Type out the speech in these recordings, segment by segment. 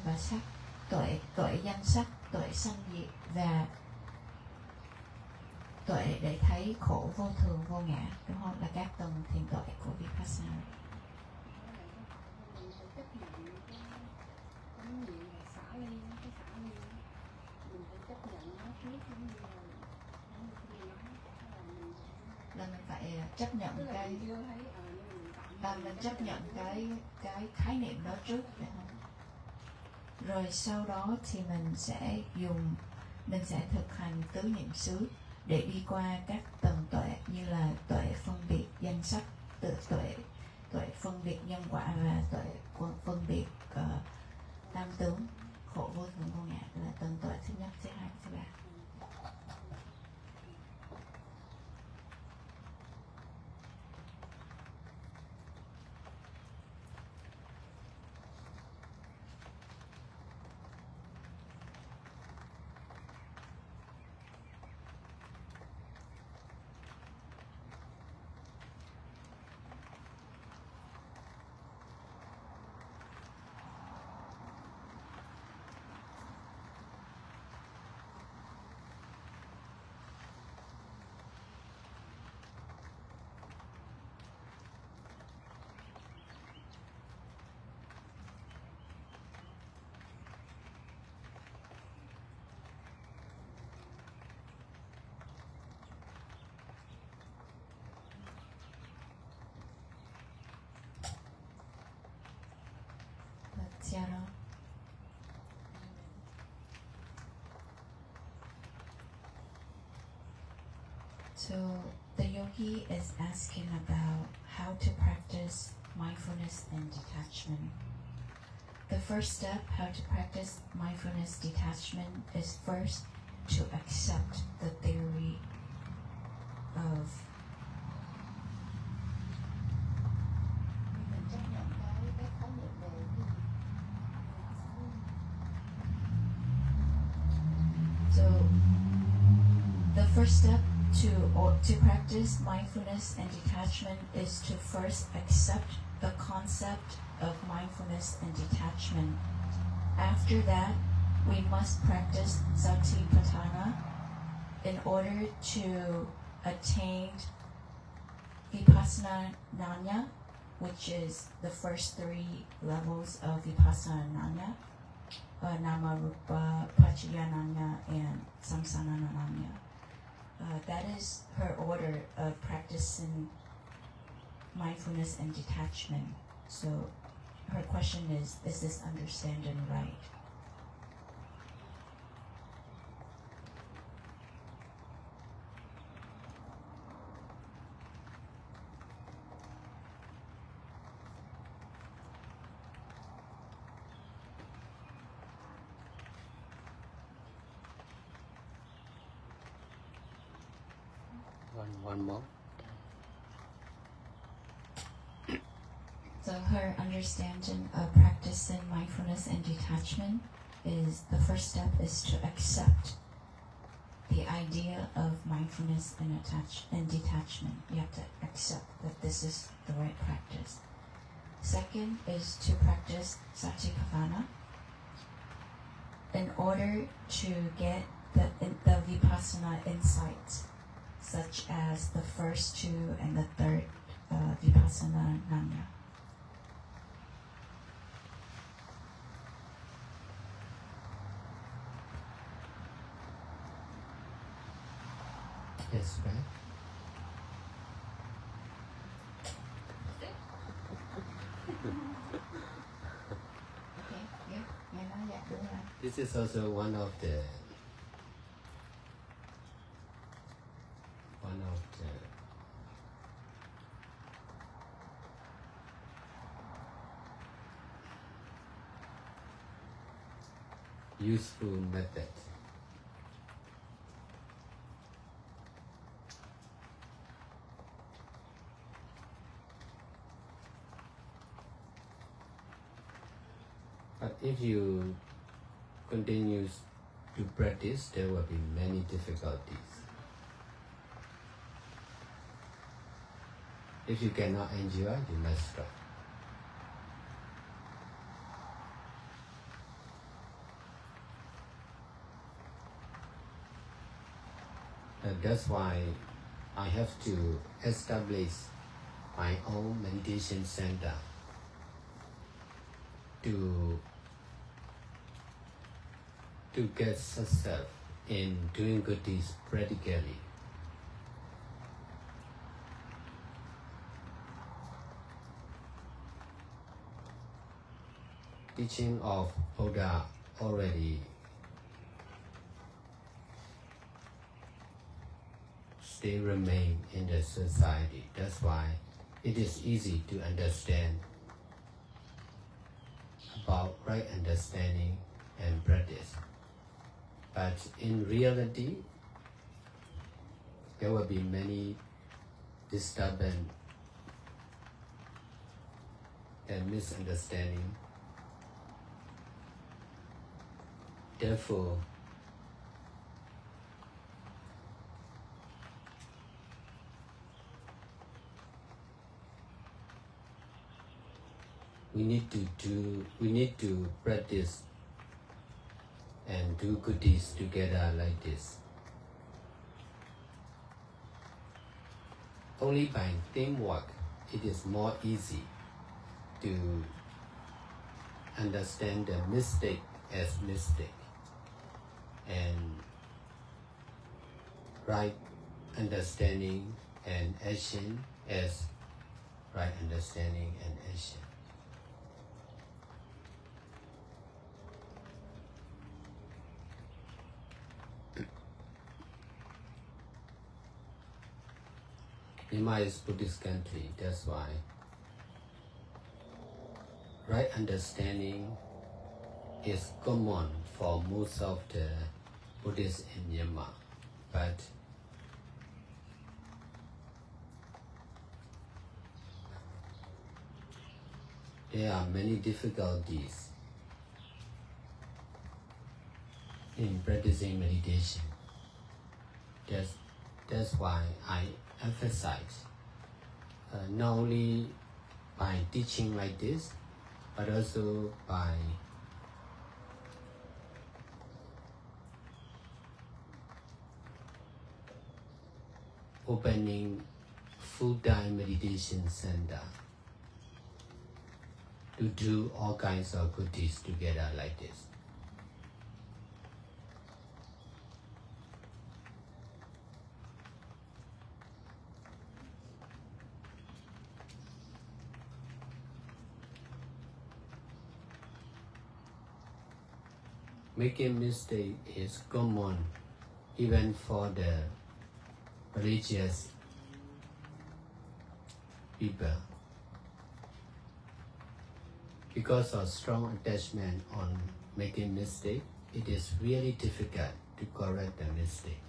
và sắc, tuệ danh sắc, tuệ sanh diệt và tuệ để thấy khổ vô thường vô ngã, đúng không? Là các tầng thiền tuệ của Vipassana. Là mình phải chấp nhận cái mình chấp nhận cái khái niệm đó trước, phải không? Rồi sau đó thì mình sẽ thực hành tứ niệm xứ để đi qua các tầng tuệ như là tuệ phân biệt danh sắc, tuệ phân biệt nhân quả và tuệ phân biệt tam tướng, khổ vô thường vô ngã, là tầng tuệ thứ nhất, thứ hai, thứ ba. So the yogi is asking about how to practice mindfulness and detachment. The first step, how to practice mindfulness detachment, is first to accept the theory of first step to practice mindfulness and detachment is to first accept the concept of mindfulness and detachment. After that, we must practice satipatthana in order to attain vipassana gnana, which is the first three levels of vipassana gnana, nama rupa paccaya gnana and samsara gnana. That is her order of practicing mindfulness and detachment. So her question is this understanding right? One more. So her understanding of practicing mindfulness and detachment is the first step is to accept the idea of mindfulness and detachment. You have to accept that this is the right practice. Second is to practice satipatthana in order to get the vipassana insights, such as the first two and the third vipassana gnana. Yes, right. This is also one of the useful method. But if you continue to practice, there will be many difficulties. If you cannot enjoy, you must stop. That's why I have to establish my own meditation center to get success in doing good deeds practically. Teaching of Buddha already still remain in the society. That's why it is easy to understand about right understanding and practice. But in reality, there will be many disturbance and misunderstanding. Therefore, we need to practice and do good deeds together like this. Only by teamwork it is more easy to understand the mistake as mistake and right understanding and action as right understanding and action. Myanmar is Buddhist country, that's why right understanding is common for most of the Buddhists in Myanmar, but there are many difficulties in practicing meditation. That's why I emphasize not only by teaching like this, but also by opening full-time meditation center to do all kinds of good deeds together like this. Making mistake is common even for the religious people. Because of strong attachment on making mistake, it is really difficult to correct the mistake.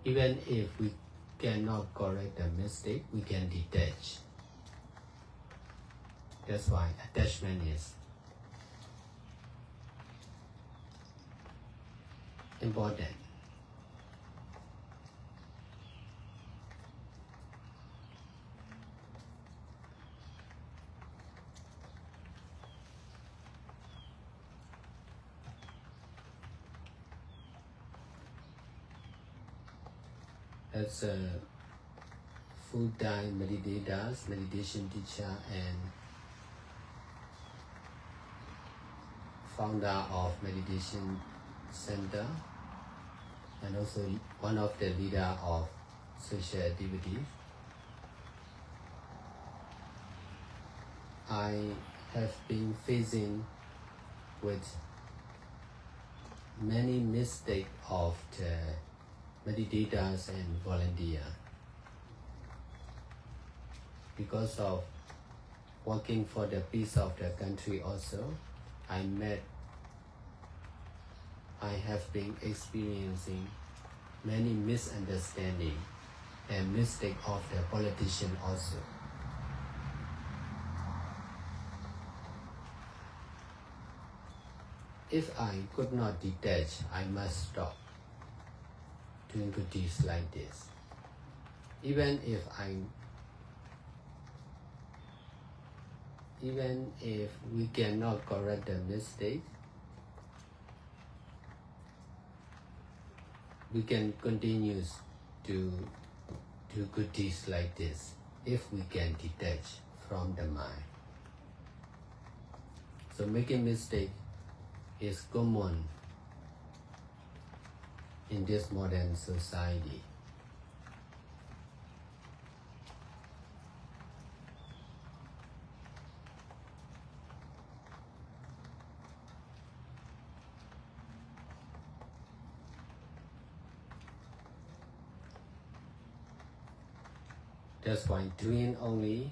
Even if we cannot correct the mistake, we can detach. That's why attachment is important. As a full-time meditation teacher and founder of meditation center, and also one of the leader of social activities, I have been facing with many mistakes of the meditators and volunteers. Because of working for the peace of the country also, I have been experiencing many misunderstandings and mistakes of the politician also. If I could not detach, I must stop doing good deeds like this. Even if we cannot correct the mistake, we can continue to do good deeds like this if we can detach from the mind. So making mistake is common in this modern society. That's why doing only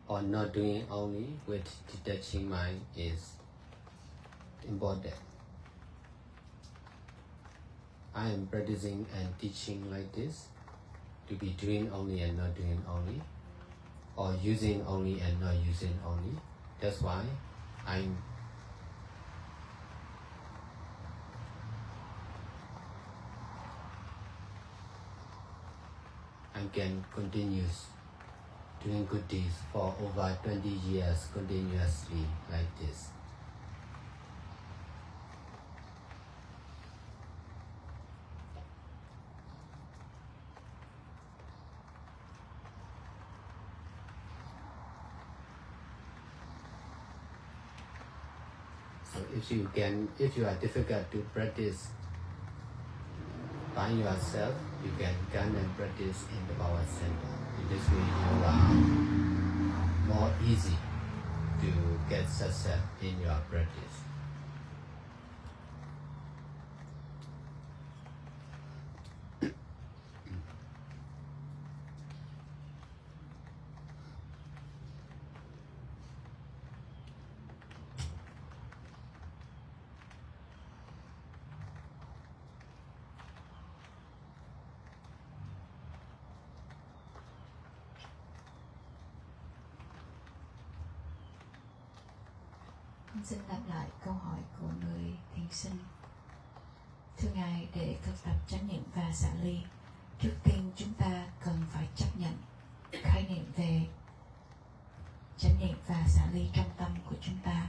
or not doing only with detaching mind is important. I am practicing and teaching like this, to be doing only and not doing only, or using only and not using only. That's why I can continue doing good deeds for over 20 years continuously like this. So if you are difficult to practice by yourself, you can come and practice in the power center. In this way you are more easy to get success in your practice. Xin đáp lại câu hỏi của người thiền sinh. Thưa Ngài, để thực tập chánh niệm và xả ly, trước tiên chúng ta cần phải chấp nhận khái niệm về chánh niệm và xả ly trong tâm của chúng ta.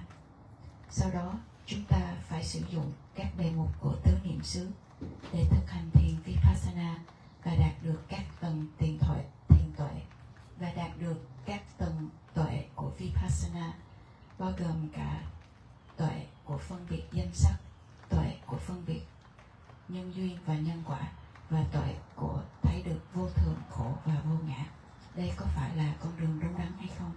Sau đó, chúng ta phải sử dụng các đề mục của tứ niệm xứ để thực hành thiền Vipassana và đạt được các tầng thiền tuệ và đạt được các tầng tuệ của Vipassana, bao gồm cả tuệ của phân biệt danh sắc, tuệ của phân biệt nhân duyên và nhân quả, và tuệ của thấy được vô thường, khổ và vô ngã. Đây có phải là con đường đúng đắn hay không?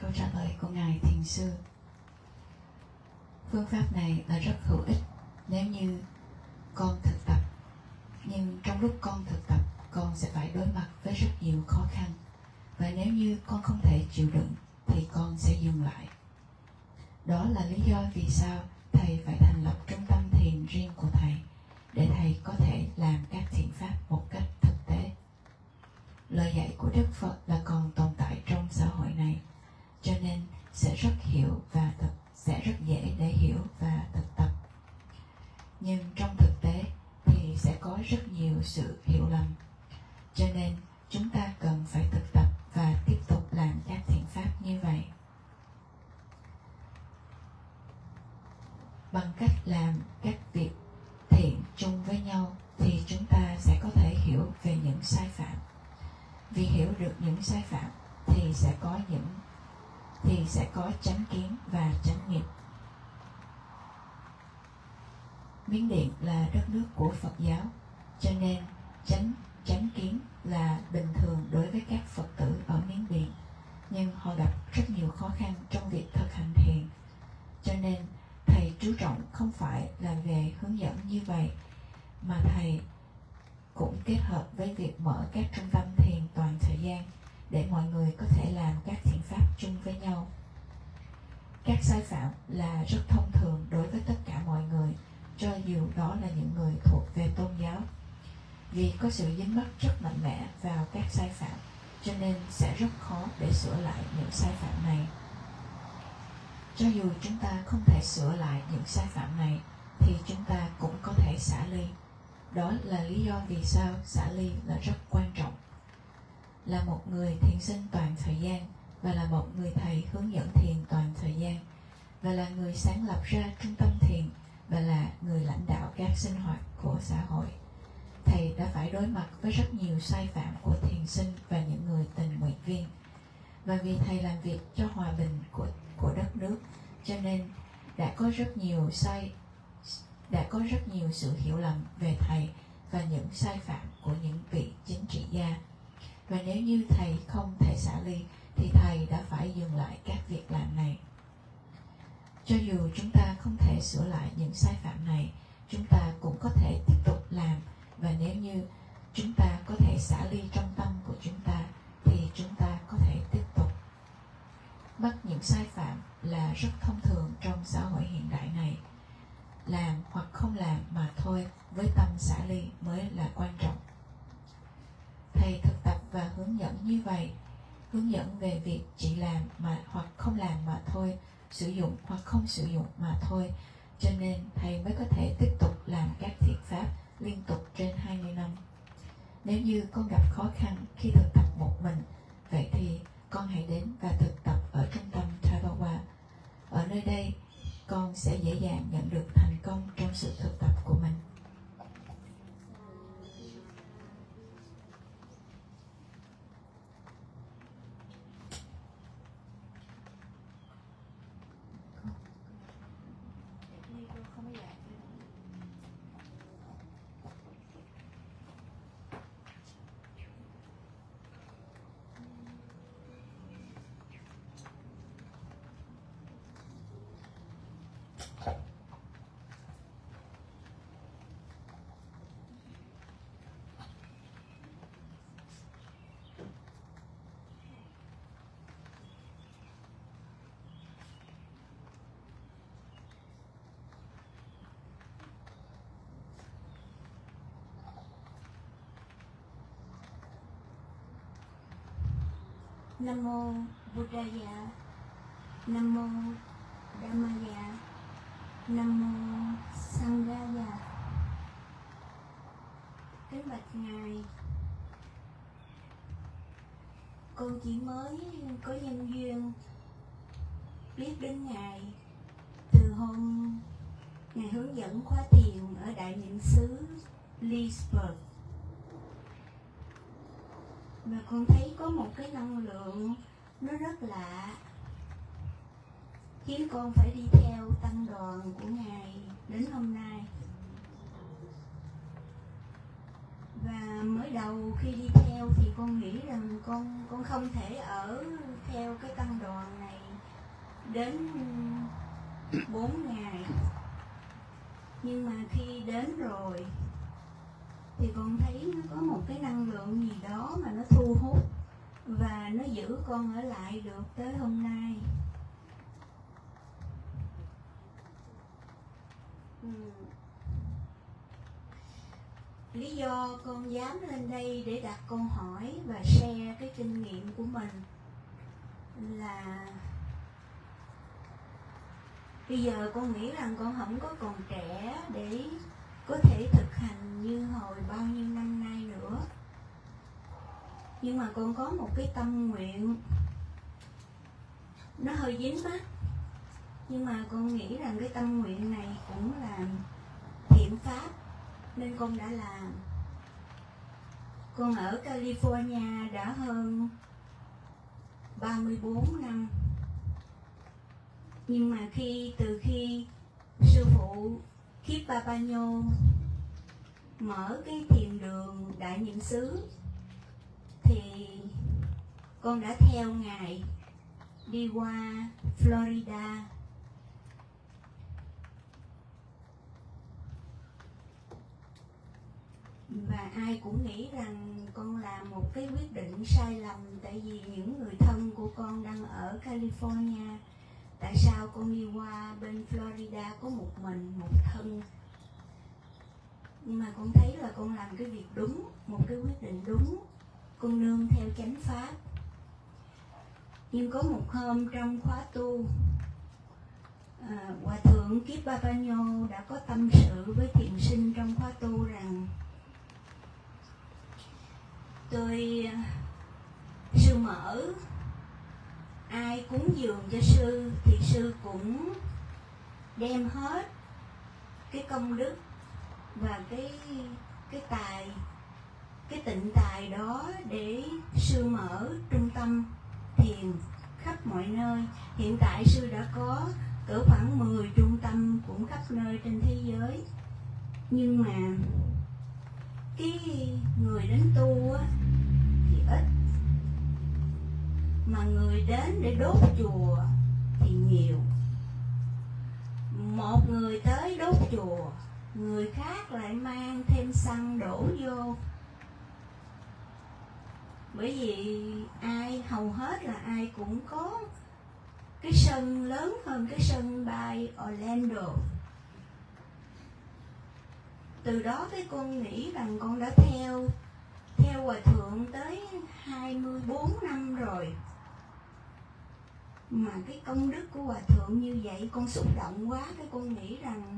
Câu trả lời của Ngài Thiền Sư: phương pháp này là rất hữu ích nếu như con thực tập, nhưng trong lúc con thực tập, con sẽ phải đối mặt với rất nhiều khó khăn, và nếu như con không thể chịu đựng thì con sẽ dừng lại. Đó là lý do vì sao Thầy phải thành lập trung tâm thiền riêng của Thầy, để Thầy có thể làm các thiện pháp một cách thực tế. Lời dạy của Đức Phật là còn tồn tại trong xã hội này, cho nên sẽ rất dễ để hiểu và thực tập. Nhưng trong thực tế thì sẽ có rất nhiều sự hiểu lầm, cho nên chúng ta cần phải thực tập và tiếp tục làm các thiện pháp như vậy. Bằng cách làm các việc thiện chung với nhau thì chúng ta sẽ có thể hiểu về những sai phạm. Vì hiểu được những sai phạm thì sẽ có chánh kiến và chánh nghiệp. Miến Điện là đất nước của Phật giáo, cho nên chánh kiến là bình thường đối với các Phật tử ở Miến Điện, nhưng họ gặp rất nhiều khó khăn trong việc thực hành thiền. Cho nên Thầy chú trọng không phải là về hướng dẫn như vậy, mà Thầy cũng kết hợp với việc mở các trung tâm thiền toàn thời gian để mọi người có thể làm các thiện pháp chung với nhau. Các sai phạm là rất thông thường đối với tất cả mọi người, cho dù đó là những người thuộc về tôn giáo. Vì có sự dính mắc rất mạnh mẽ vào các sai phạm, cho nên sẽ rất khó để sửa lại những sai phạm này. Cho dù chúng ta không thể sửa lại những sai phạm này, thì chúng ta cũng có thể xả ly. Đó là lý do vì sao xả ly là rất quan trọng. Là một người thiền sinh toàn thời gian và là một người thầy hướng dẫn thiền toàn thời gian, và là người sáng lập ra trung tâm thiền và là người lãnh đạo các sinh hoạt của xã hội. Thầy đã phải đối mặt với rất nhiều sai phạm của thiền sinh và những người tình nguyện viên. Và vì thầy làm việc cho hòa bình của đất nước, cho nên đã có rất nhiều sự hiểu lầm về thầy và những sai phạm của những vị chính trị gia. Và nếu như thầy không thể xả ly thì thầy đã phải dừng lại các việc làm này. Cho dù chúng ta không thể sửa lại những sai phạm này, chúng ta cũng có thể tiếp tục làm, và nếu như chúng ta có thể xả ly trong tâm của chúng ta thì chúng ta có thể tiếp tục. Mắc những sai phạm là rất thông thường trong xã hội hiện đại này. Làm hoặc không làm mà thôi, với tâm xả ly mới là quan trọng. Thầy thực tập và hướng dẫn như vậy, hướng dẫn về việc chỉ làm hoặc không làm mà thôi, sử dụng hoặc không sử dụng mà thôi, cho nên thầy mới có thể tiếp tục làm các thiện pháp liên tục trên 20 năm. Nếu như con gặp khó khăn khi thực tập một mình, vậy thì con hãy đến và thực tập ở trung tâm Tavawa. Ở nơi đây, con sẽ dễ dàng nhận được thành công trong sự thực tập của mình. Nam mô Buddhaya, Nam mô Dhammaya, Nam mô Sanghaya. Kính bạch Ngài, con chỉ mới có nhân duyên biết đến Ngài từ hôm Ngài hướng dẫn khóa thiền ở Đại Niệm xứ Leesburg. Và con thấy có một cái năng lượng nó rất lạ, khiến con phải đi theo tăng đoàn của Ngài đến hôm nay. Và mới đầu khi đi theo thì con nghĩ rằng con không thể ở theo cái tăng đoàn này đến 4 ngày. Nhưng mà khi đến rồi thì con thấy nó có một cái năng lượng gì đó mà nó thu hút và nó giữ con ở lại được tới hôm nay. Lý do con dám lên đây để đặt câu hỏi và share cái kinh nghiệm của mình là bây giờ con nghĩ rằng con không có còn trẻ để có thể thực hành như hồi bao nhiêu năm nay nữa. Nhưng mà con có một cái tâm nguyện, nó hơi dính mắt, nhưng mà con nghĩ rằng cái tâm nguyện này cũng là thiện pháp nên con đã làm. Con ở California đã hơn 34 năm. Nhưng mà từ khi sư phụ Kip Papanyo mở cái thiền đường Đại Niệm xứ thì con đã theo Ngài đi qua Florida. Và ai cũng nghĩ rằng con làm một cái quyết định sai lầm, tại vì những người thân của con đang ở California. Tại sao con đi qua bên Florida có một mình, một thân? Nhưng mà con thấy là con làm cái việc đúng, một cái quyết định đúng. Con nương theo chánh pháp. Nhưng có một hôm trong khóa tu, Hòa thượng Kip Papanyo đã có tâm sự với thiền sinh trong khóa tu rằng sư mở ai cúng dường cho sư thì sư cũng đem hết cái công đức và cái tịnh tài đó để sư mở trung tâm thiền khắp mọi nơi. Hiện tại sư đã có cỡ khoảng 10 trung tâm cũng khắp nơi trên thế giới. Nhưng mà cái người đến tu á, thì ít, mà người đến để đốt chùa thì nhiều. Một người tới đốt chùa, người khác lại mang thêm xăng đổ vô. Bởi vì hầu hết là ai cũng có cái sân lớn hơn cái sân bay Orlando. Từ đó cái con nghĩ rằng con đã theo Hòa Thượng tới 24 năm rồi, mà cái công đức của Hòa Thượng như vậy con xúc động quá. Cái con nghĩ rằng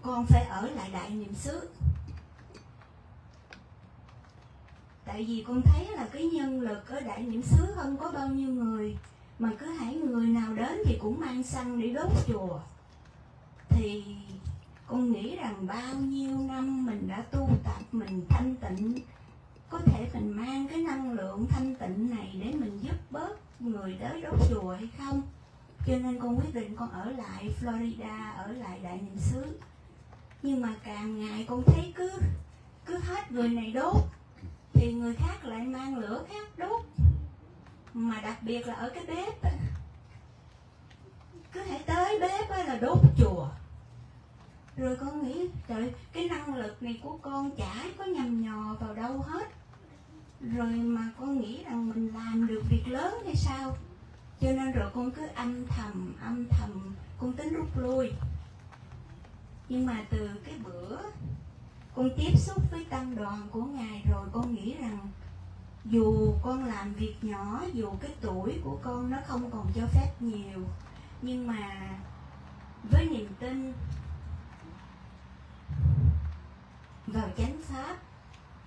con phải ở lại Đại Niệm xứ. Tại vì con thấy là cái nhân lực ở Đại Niệm xứ không có bao nhiêu người, mà cứ hãy người nào đến thì cũng mang xăng để đốt chùa. Thì con nghĩ rằng bao nhiêu năm mình đã tu tập, mình thanh tịnh, có thể mình mang cái năng lượng thanh tịnh này để mình giúp bớt người tới đốt chùa hay không. Cho nên con quyết định con ở lại Florida, ở lại Đại Niệm xứ. Nhưng mà càng ngày con thấy cứ hết người này đốt thì người khác lại mang lửa khác đốt. Mà đặc biệt là ở cái bếp, cứ hãy tới bếp là đốt chùa. Rồi con nghĩ trời, cái năng lực này của con chả có nhằm nhò vào đâu hết. Rồi mà con nghĩ rằng mình làm được việc lớn hay sao. Cho nên rồi con cứ âm thầm con tính rút lui. Nhưng mà từ cái bữa con tiếp xúc với tăng đoàn của Ngài rồi, con nghĩ rằng dù con làm việc nhỏ, dù cái tuổi của con nó không còn cho phép nhiều, nhưng mà với niềm tin vào chánh pháp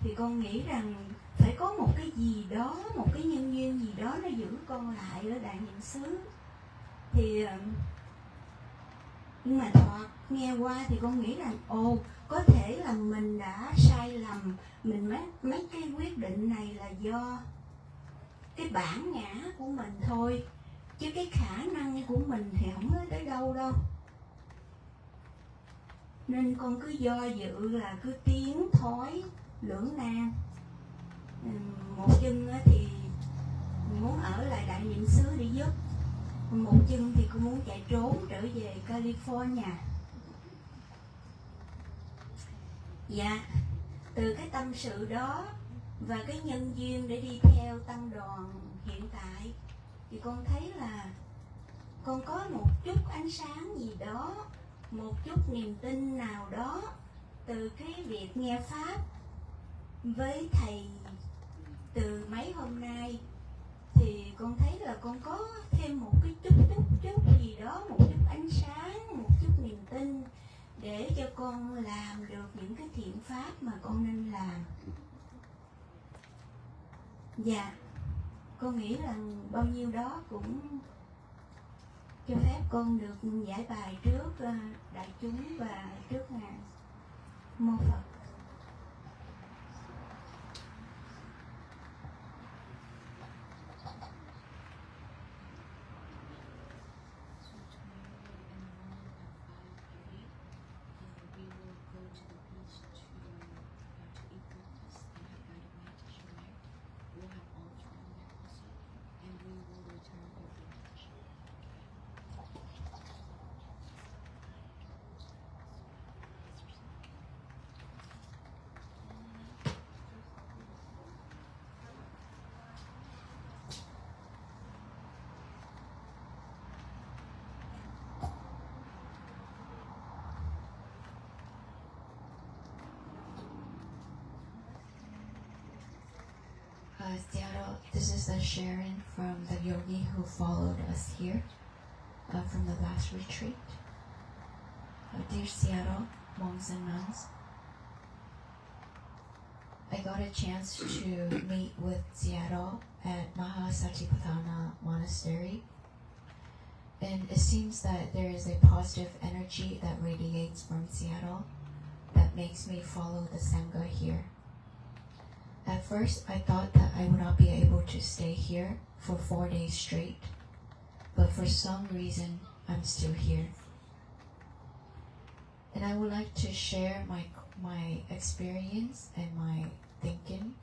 thì con nghĩ rằng phải có một cái gì đó, một cái nhân duyên gì đó nó giữ con lại ở Đại Niệm xứ. Thì nhưng mà thoạt nghe qua thì con nghĩ rằng có thể là mình đã sai lầm, mình mấy cái quyết định này là do cái bản ngã của mình thôi, chứ cái khả năng của mình thì không có tới đâu đâu. Nên con cứ do dự là cứ tiến thoái lưỡng nan. Một chân thì muốn ở lại Đại Niệm xứ để giúp, một chân thì cô muốn chạy trốn trở về California. Dạ, từ cái tâm sự đó và cái nhân duyên để đi theo tăng đoàn hiện tại thì con thấy là con có một chút ánh sáng gì đó, một chút niềm tin nào đó từ cái việc nghe pháp với thầy từ mấy hôm nay. Thì con thấy là con có thêm một cái chút gì đó, một chút ánh sáng, một chút niềm tin để cho con làm được những cái thiện pháp mà con nên làm. Dạ, con nghĩ rằng bao nhiêu đó cũng cho phép con được giải bài trước đại chúng và trước Ngài Mô Phật. Seattle, this is a sharing from the yogi who followed us here from the last retreat. Dear Seattle, monks and nuns, I got a chance to meet with Seattle at Mahasatipatthana Monastery. And it seems that there is a positive energy that radiates from Seattle that makes me follow the Sangha here. At first, I thought that I would not be able to stay here for 4 days straight, but for some reason, I'm still here. And I would like to share my experience and my thinking.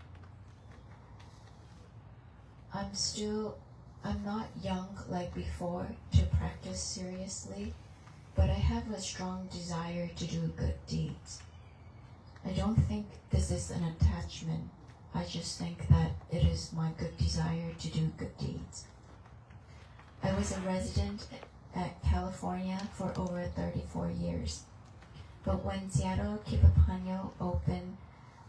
I'm not young like before to practice seriously, but I have a strong desire to do good deeds. I don't think this is an attachment. I just think that it is my good desire to do good deeds. I was a resident at California for over 34 years. But when Seattle Kipapanyo opened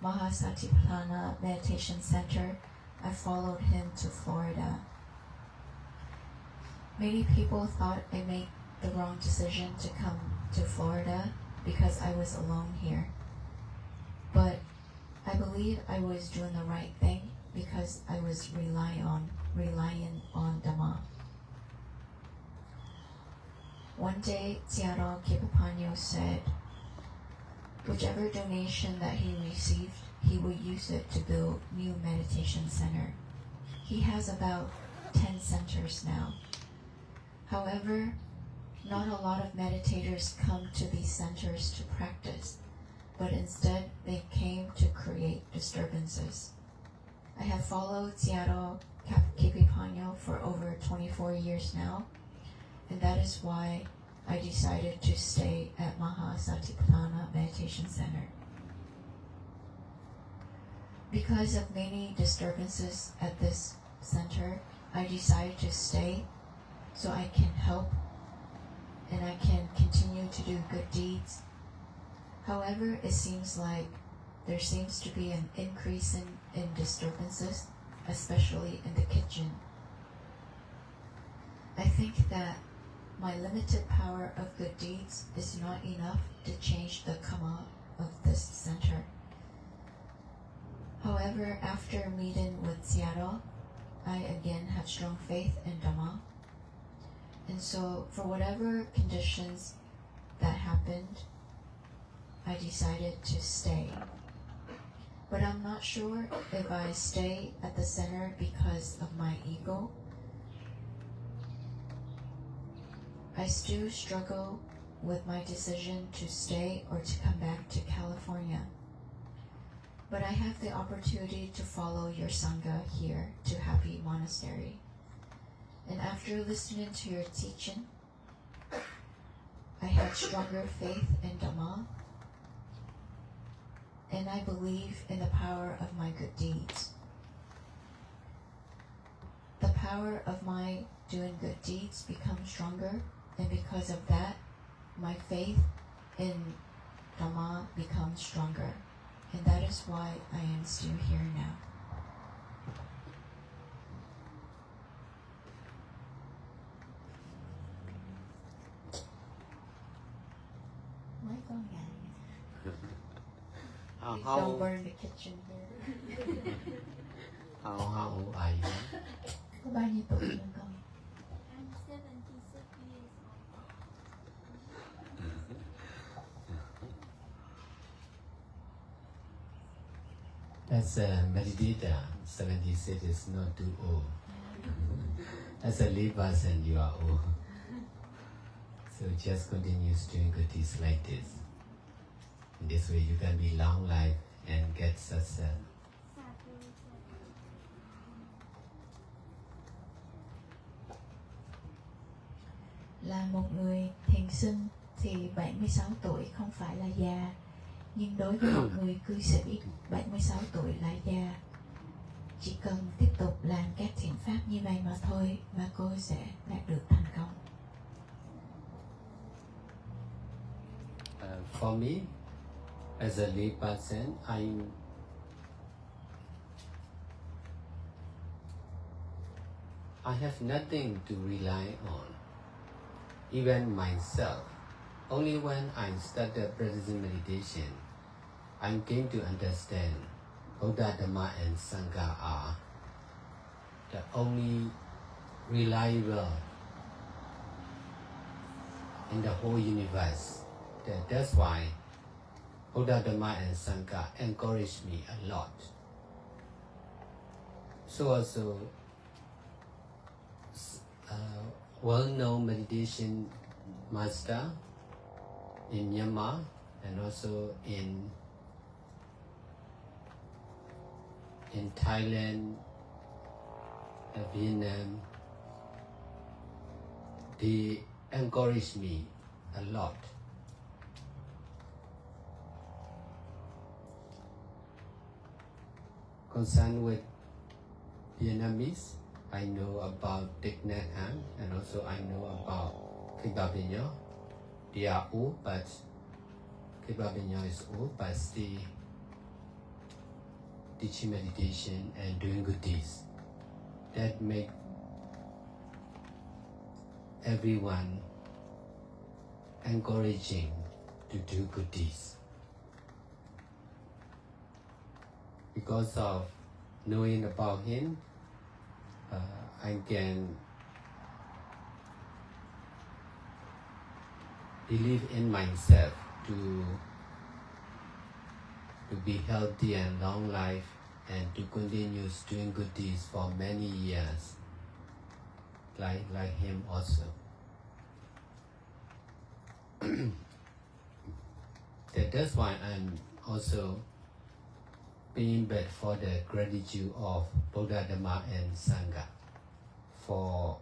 Mahasatipatthana Meditation Center, I followed him to Florida. Many people thought I made the wrong decision to come to Florida because I was alone here. But I believe I was doing the right thing because I was relying on Dhamma. One day, Seattle Kipapanyo said, whichever donation that he received, he will use it to build new meditation center. He has about 10 centers now. However, not a lot of meditators come to these centers to practice, but instead they came to create disturbances. I have followed Seattle Kipapanyo for over 24 years now, and that is why I decided to stay at Mahasatipatthana Meditation Center. Because of many disturbances at this center, I decided to stay so I can help and I can continue to do good deeds. However, it seems like there seems to be an increase in disturbances, especially in the kitchen. I think that my limited power of good deeds is not enough to change the karma of this center. However, after meeting with Seattle, I again have strong faith in Dhamma. And so, for whatever conditions that happened, I decided to stay. But I'm not sure if I stay at the center because of my ego. I still struggle with my decision to stay or to come back to California. But I have the opportunity to follow your Sangha here to Happy Monastery. And after listening to your teaching, I had stronger faith in Dhamma, and I believe in the power of my good deeds. The power of my doing good deeds becomes stronger, and because of that, my faith in Dhamma becomes stronger. And that is why I am still here now. Why con gà? Please don't burn the kitchen here. How old are you? Có bao nhiêu tuổi nữa con? I'm 76 years old. As a meditator, 76 is not too old. As a lay person, you are old. So just continue doing good deeds like this. In this way, you can be long life and get success. Là một người thiền sinh thì 76 tuổi không phải là già, nhưng đối với một người cư sĩ 76 tuổi là già. Chỉ cần tiếp tục làm các thiện pháp như vậy mà thôi và cô sẽ đạt được thành công. For me, as a lay person, I have nothing to rely on, even myself. Only when I started practicing meditation, I came to understand Buddha, Dhamma and Sangha are the only reliable in the whole universe. That's why Buddha, Dhamma and Sangha encourage me a lot. So also well-known meditation master in Myanmar and also in Thailand, Vietnam, they encourage me a lot. Concerned with Vietnamese, I know about Thich Nhat Hanh and also I know about Kiba Vinyo. They are old, but Kiba Vinyo is old, but still teaching meditation and doing good deeds. That make everyone encouraging to do good deeds. Because of knowing about him, I can believe in myself to be healthy and long life and to continue doing good deeds for many years, like him also. That's why I'm also being back for the gratitude of Buddha, Dhamma and Sangha for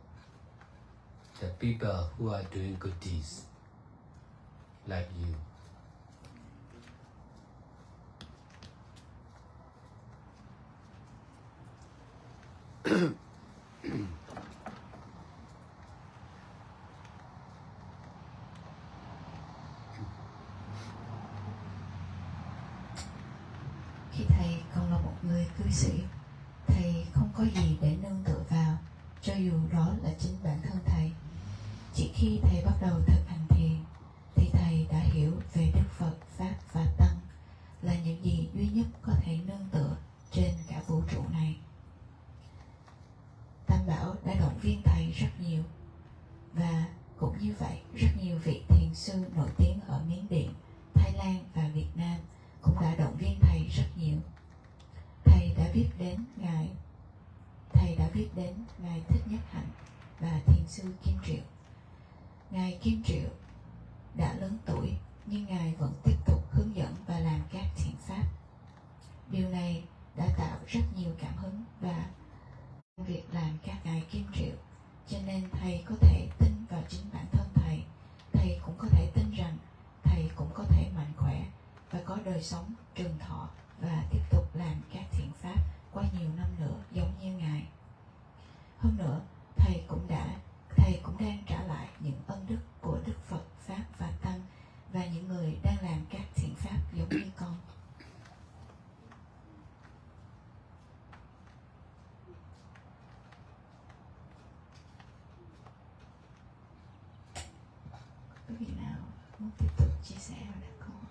the people who are doing good deeds like you. Khi thầy còn là một người cư sĩ, thầy không có gì để nương tựa vào, cho dù đó là chính bản thân thầy. Chỉ khi thầy bắt đầu thực hành thiền, thì thầy đã hiểu về Đức Phật, Pháp và Tăng là những gì duy nhất có thể nương tựa trên cả vũ trụ này. Tam Bảo đã động viên thầy rất nhiều, và cũng như vậy, rất nhiều vị thiền sư nổi tiếng ở Miến Điện, Thái Lan và Việt Nam cũng đã động viên thầy rất nhiều. Thầy đã biết đến Ngài Thích Nhất Hạnh và thiền sư Kim Triệu. Ngài Kim Triệu đã lớn tuổi, nhưng Ngài vẫn tiếp tục hướng dẫn và làm các thiện pháp. Điều này đã tạo rất nhiều cảm hứng và việc làm các Ngài Kim Triệu, cho nên thầy có thể tin vào chính bản thân thầy. Thầy cũng có thể tin rằng thầy cũng có thể mạnh khỏe và có đời sống trường thọ và tiếp tục làm các thiện pháp qua nhiều năm nữa giống như Ngài. Hơn nữa, thầy cũng đang trả lại những ân đức của Đức Phật, Pháp và Tăng và những người đang làm các thiện pháp giống như con. Quý vị nào muốn tiếp tục chia sẻ và đặt câu hỏi?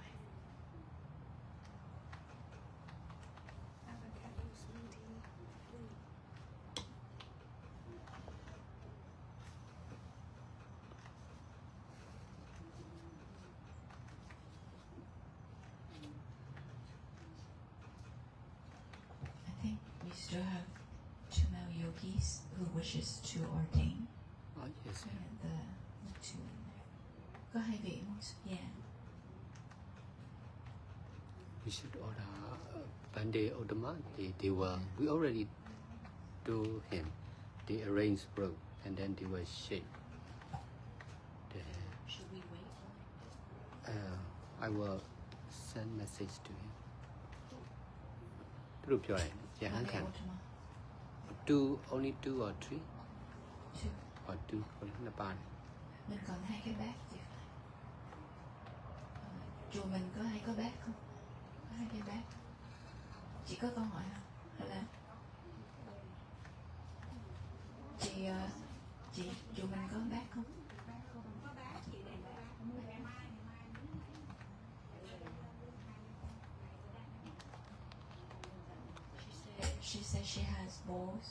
I think we still have 2 male yogis who wishes to ordain. Oh, yes. And the two in there. Có 2 vị muốn xuất gia. We should order Bande Odama. We already do him. They arrange rope and then they will shape. Should we wait? I will send message to him. Twoပြောတယ်။ရဟန်းခံ only two or three? Two. Or two,နှစ်ပါး Mình còn 2 cái bát gì phải? Chùa mình có hay có bát không? Có 2 cái bát. Chị có câu hỏi không? Hay là chị chùa mình có bát không? she has bowls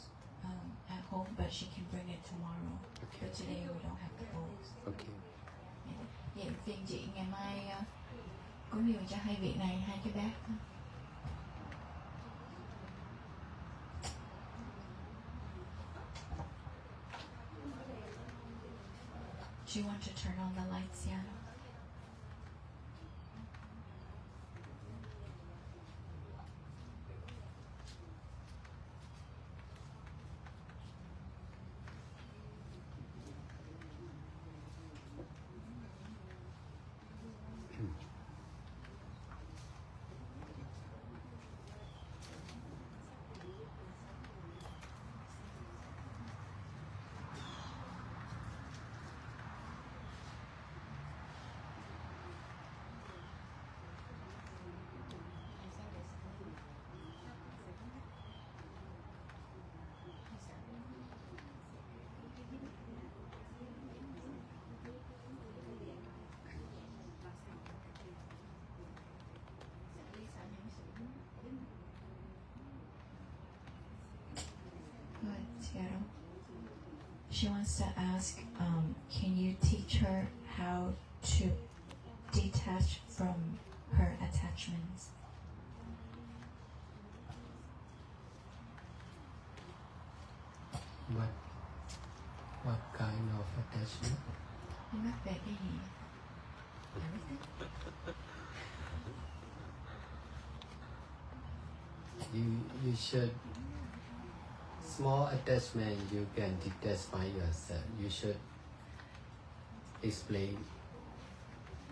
at home, but she can bring it tomorrow. Okay. But today we don't have the bowls. Okay. Vậy phiền chị ngày mai cúng dường cho hai vị này hai cái bát thôi. Do you want to turn on the lights, yeah? She wants to ask, can you teach her how to detach from her attachments? What kind of attachment? Em mắc về cái gì? You should small attachment you can detach by yourself. You should explain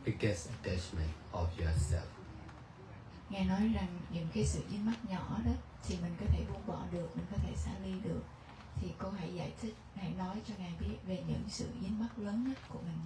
biggest attachment of yourself. Ngài nói rằng những cái sự dính mắc nhỏ đó thì mình có thể buông bỏ được, mình có thể xả ly được. Thì cô hãy giải thích, hãy nói cho Ngài biết về những sự dính mắc lớn nhất của mình.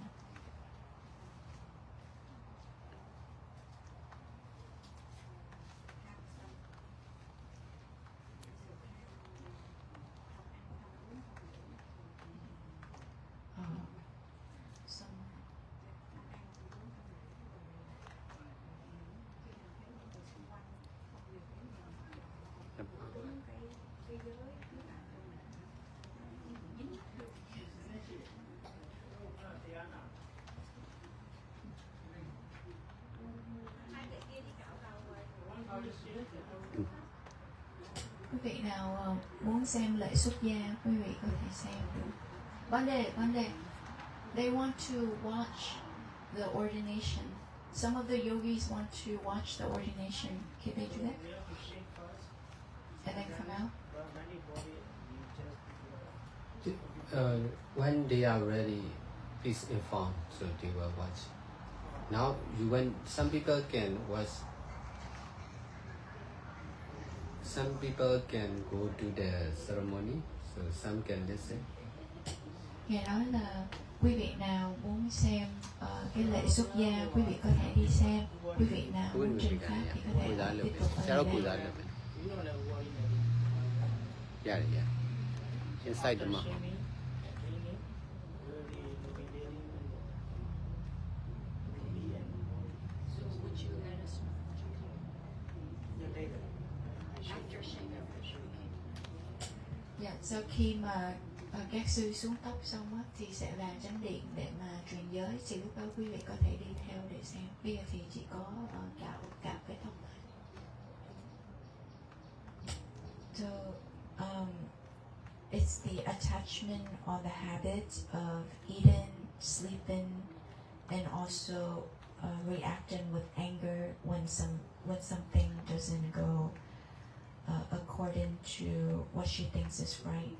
Quý vị nào muốn xem lễ xuất gia, quý vị có thể xem được. One day, they want to watch the ordination. Some of the yogis want to watch the ordination. Can they do that? And then come out? When they are ready, please inform so they will watch. Now, some people can watch. Some people can go to the ceremony, so some can listen. Ngài nói là quý vị nào muốn xem cái lễ xuất gia, quý vị có thể đi xem. Quý vị nào muốn trình pháp thì có thể tiếp tục ở đây. Yeah. Inside the mouth. Dạ, sau khi mà các sư xuống tóc xong á, thì sẽ vào chánh điện để mà truyền giới. Thì lúc đó quý vị có thể đi theo để xem. Bây giờ thì chỉ có cạo cái tóc. So, it's the attachment or the habit of eating, sleeping, and also reacting with anger when something doesn't go according to what she thinks is right.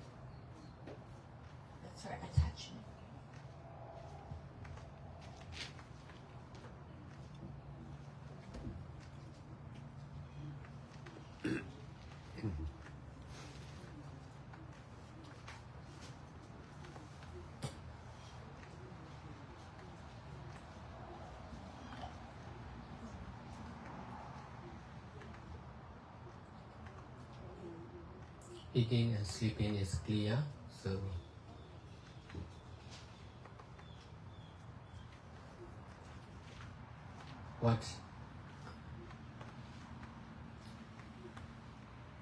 That's her attachment. Eating and sleeping is clear, so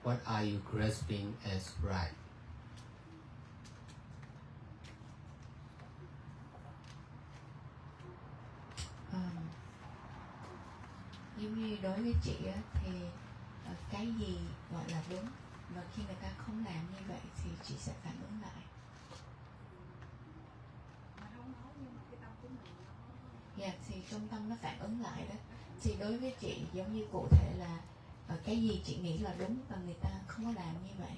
What are you grasping as right? Giống như đối với chị á, thì cái gì gọi là đúng, và khi người ta không làm như vậy thì chị sẽ phản ứng lại. Dạ, thì trong tâm nó phản ứng lại đó. Thì đối với chị giống như cụ thể là cái gì chị nghĩ là đúng và người ta không có làm như vậy.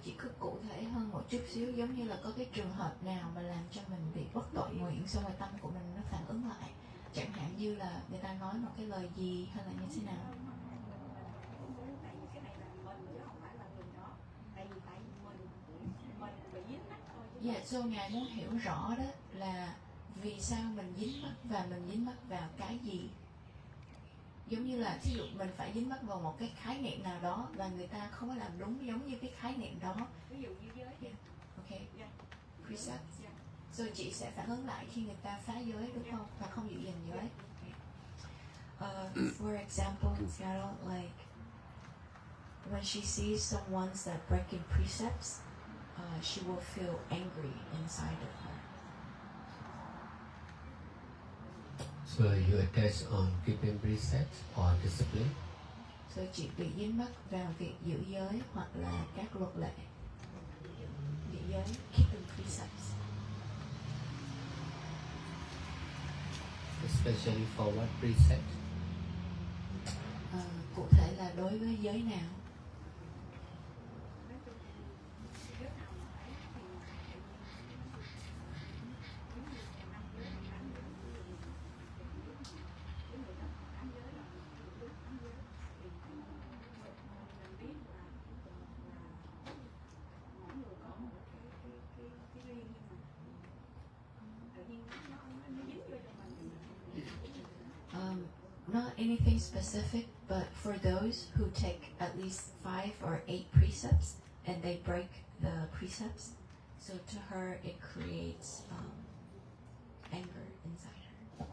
Chị cứ cụ thể hơn một chút xíu, giống như là có cái trường hợp nào mà làm cho mình bị bất tội nguyện, xong rồi tâm của mình nó phản ứng lại, chẳng hạn như là người ta nói một cái lời gì hay là như thế nào. Dạ, so Ngài muốn hiểu rõ đó là vì sao mình dính mắc, và mình dính mắc vào cái gì. Giống như là thí dụ mình phải dính mắc vào một cái khái niệm nào đó và người ta không có làm đúng giống như cái khái niệm đó. Ví dụ như giới. Yeah. Ok. Precept. Rồi chị sẽ phản ứng lại khi người ta phá giới, đúng không? Và không giữ gìn giới. For example, like when she sees someone that breaking precepts, she will feel angry inside of her. So you attach on keeping precepts or discipline? So chị bị dính mắc vào việc giữ giới hoặc là các luật lệ. Giữ giới, keeping precepts. Especially for what precept? Cụ thể là đối với giới nào? Not anything specific, but for those who take at least 5 or 8 precepts and they break the precepts, so to her it creates anger inside her.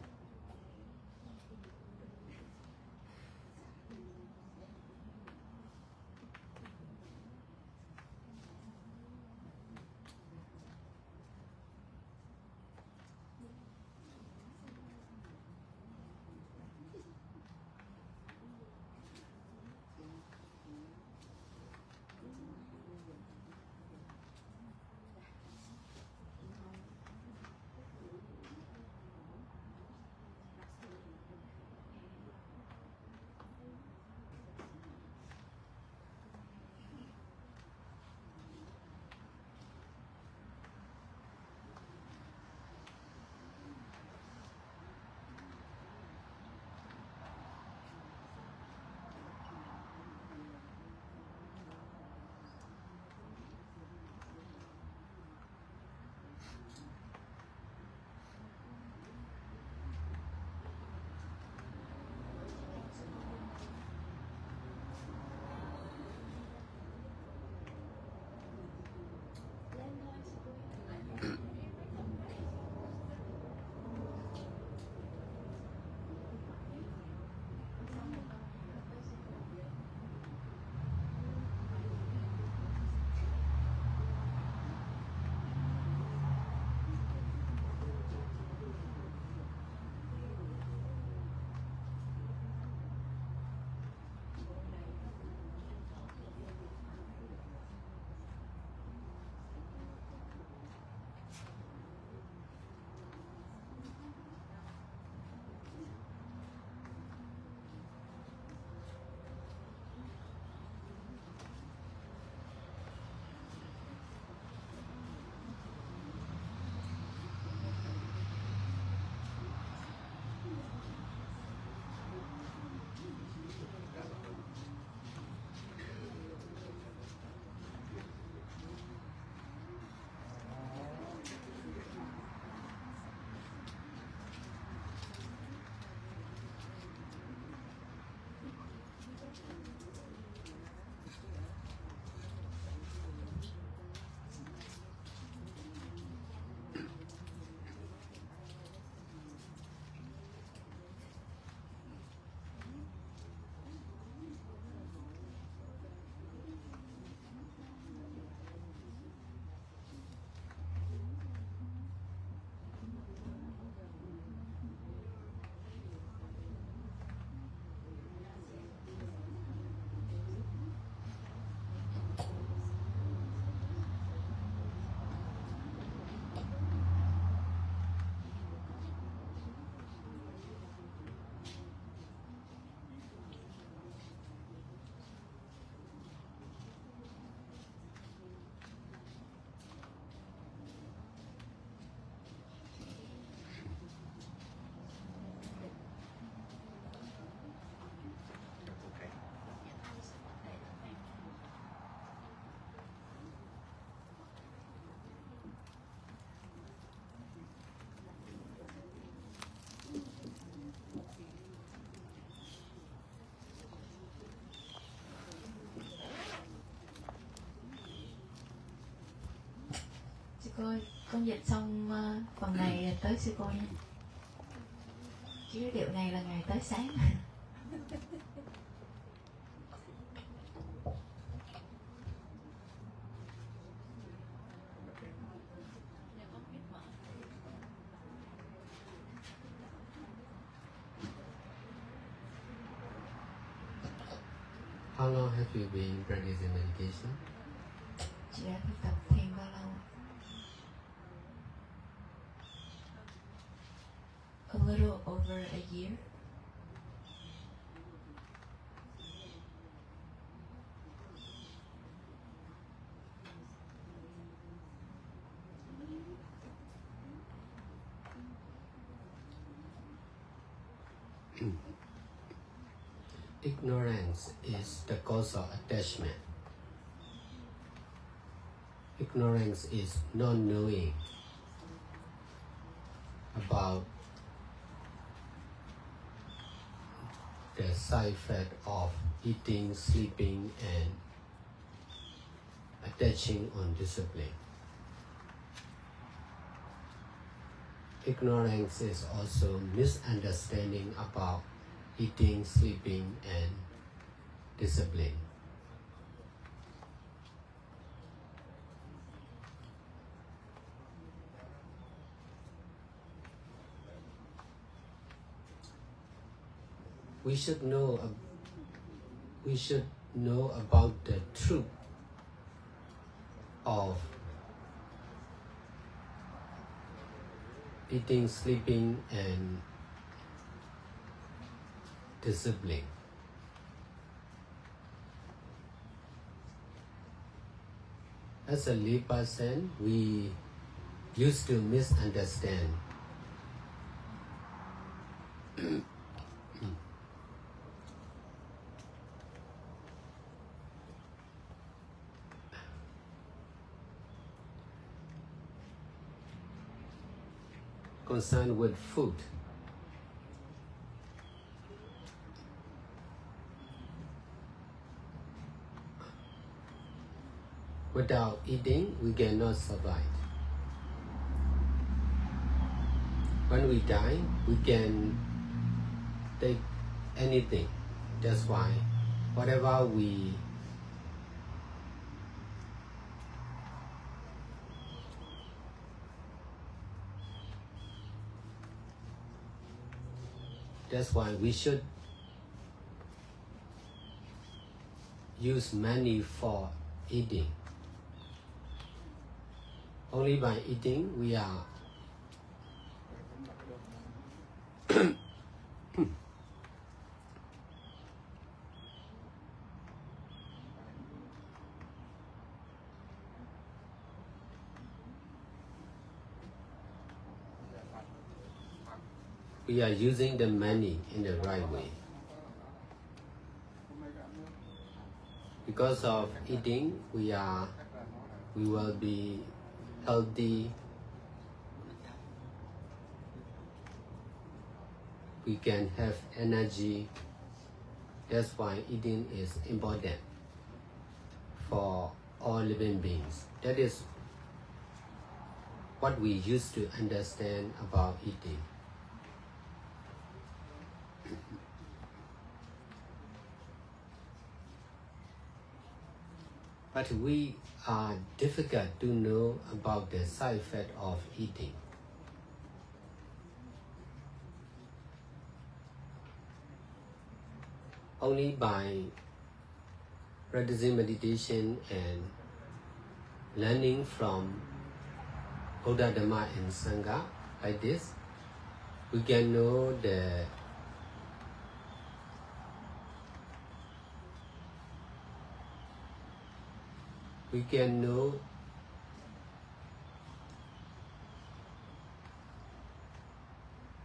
cô ơi, con dịch xong phần này tới sư cô nha. Chứ điệu này là ngày tới sáng. How long have you been practicing meditation? Chị đã thực tập thiền bao lâu? A little over a year. Ignorance is the cause of attachment. Ignorance is not knowing about the side effect of eating, sleeping, and attaching on discipline. Ignorance is also misunderstanding about eating, sleeping, and discipline. We should know about the truth of eating, sleeping, and discipline. As a lay person, we used to misunderstand concerned with food. Without eating, we cannot survive. When we die, we can take anything. That's why whatever we should use money for eating. Only by eating we are we are using the money in the right way. Because of eating, we will be healthy. We can have energy. That's why eating is important for all living beings. That is what we used to understand about eating. But we are difficult to know about the side effect of eating. Only by practicing meditation and learning from Buddha, Dhamma, and Sangha like this, we can know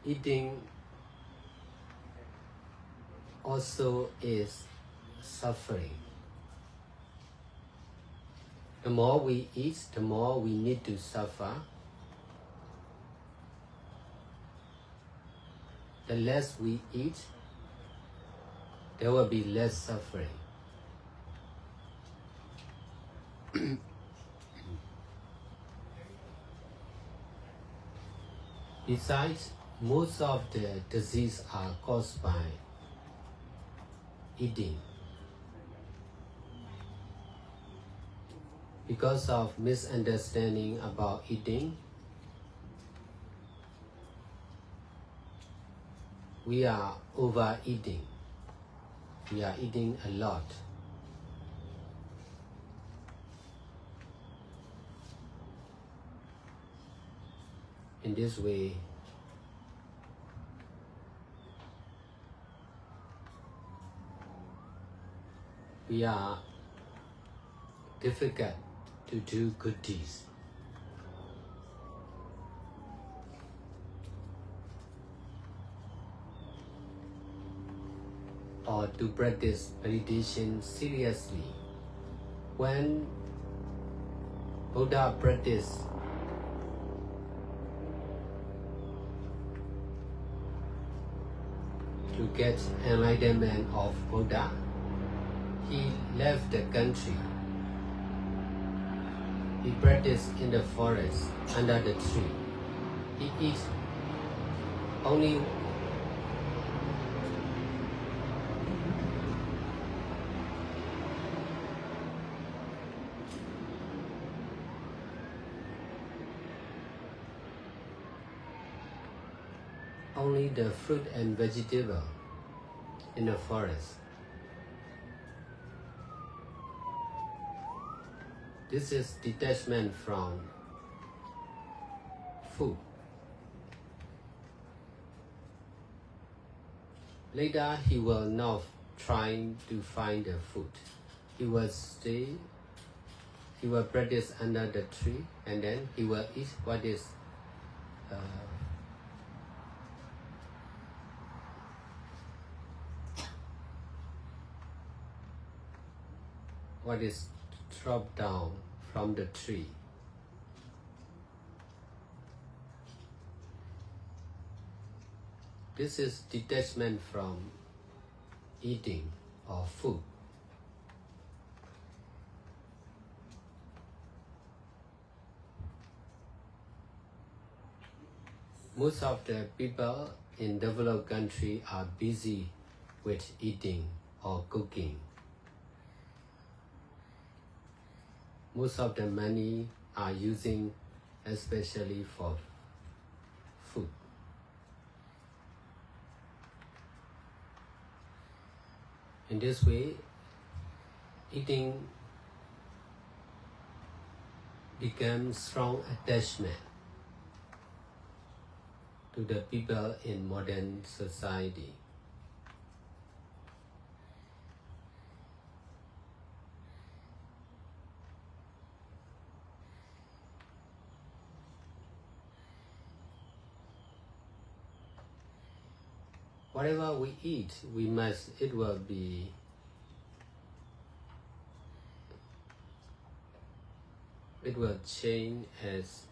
eating also is suffering. The more we eat, the more we need to suffer. The less we eat, there will be less suffering. Besides, most of the diseases are caused by eating. Because of misunderstanding about eating, we are overeating. We are eating a lot. In this way, we are difficult to do good deeds. Or to practice meditation seriously. When Buddha practiced to get enlightenment of Buddha, he left the country. He practiced in the forest under the tree. He eats only the fruit and vegetable in the forest. This is detachment from food. Later, he will not try to find the food. He will practice under the tree, and then he will eat what is dropped down from the tree. This is detachment from eating or food. Most of the people in developed country are busy with eating or cooking. Most of the money are using especially for food. In this way, eating becomes strong attachment to the people in modern society. Whatever we eat, it will change as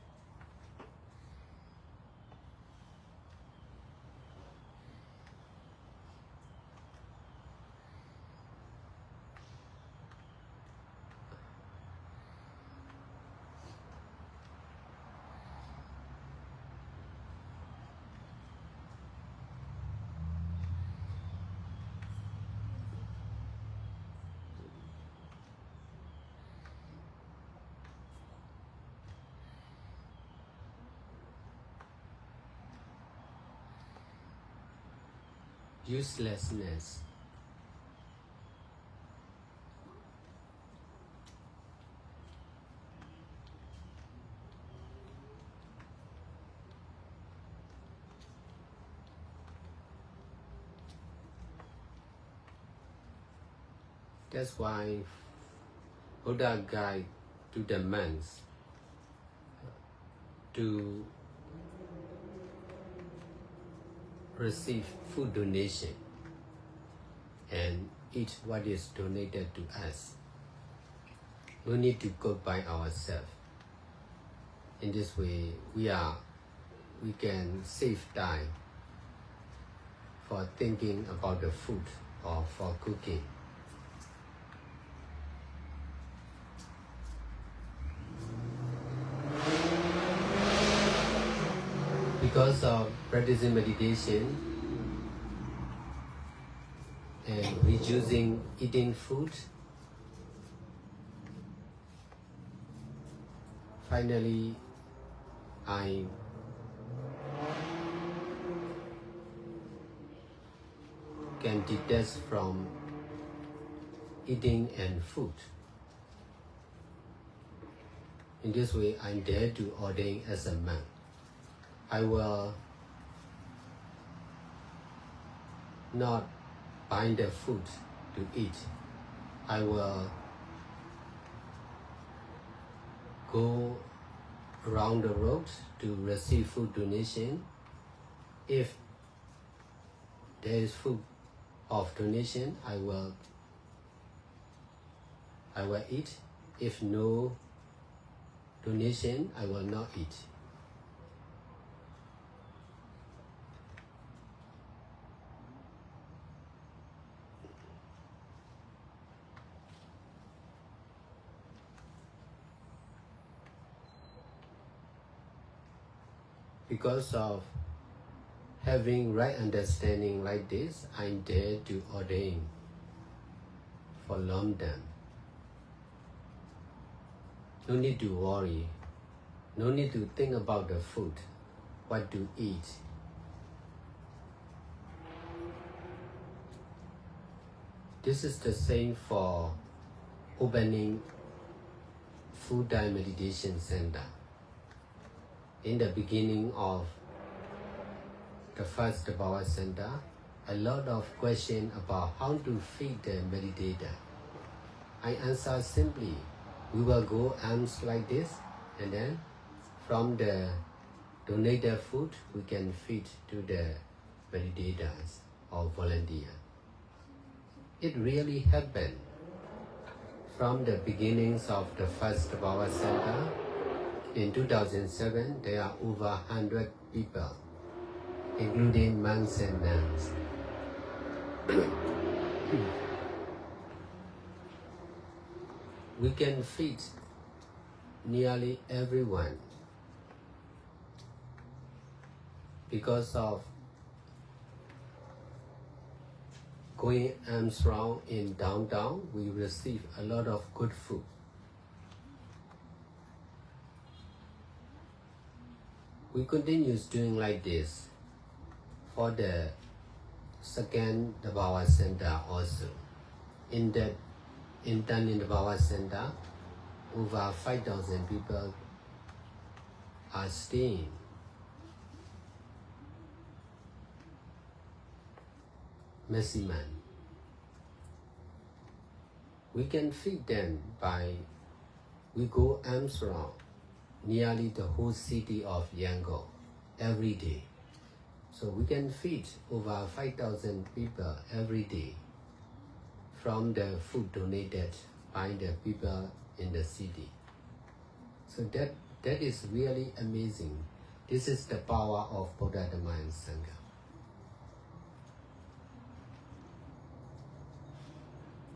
uselessness. That's why Buddha guide to the monks to receive food donation and eat what is donated to us. No need to cook by ourselves. In this way, we can save time for thinking about the food or for cooking. Because of practicing meditation and reducing eating food, finally I can detach from eating and food. In this way, I dare to ordain as a monk. I will not buy the food to eat. I will go around the road to receive food donation. If there is food of donation, I will eat. If no donation, I will not eat. Because of having right understanding like this, I dare to ordain for London. No need to worry. No need to think about the food, what to eat. This is the same for opening full time meditation center. In the beginning of the first Power Center, a lot of questions about how to feed the meditator. I answer simply, we will go arms like this, and then from the donated food, we can feed to the meditators or volunteers. It really happened. From the beginnings of the first Power Center, in 2007, there are over 100 people, including monks and nuns. We can feed nearly everyone because of going arms round in downtown. We receive a lot of good food. We continue doing like this for the second Power Center also. In the Power Center, over 5,000 people are staying. Maximum. We can feed them by, we go arms round nearly the whole city of Yangon every day. So we can feed over 5,000 people every day from the food donated by the people in the city. So that is really amazing. This is the power of Buddha Dhamma and Sangha.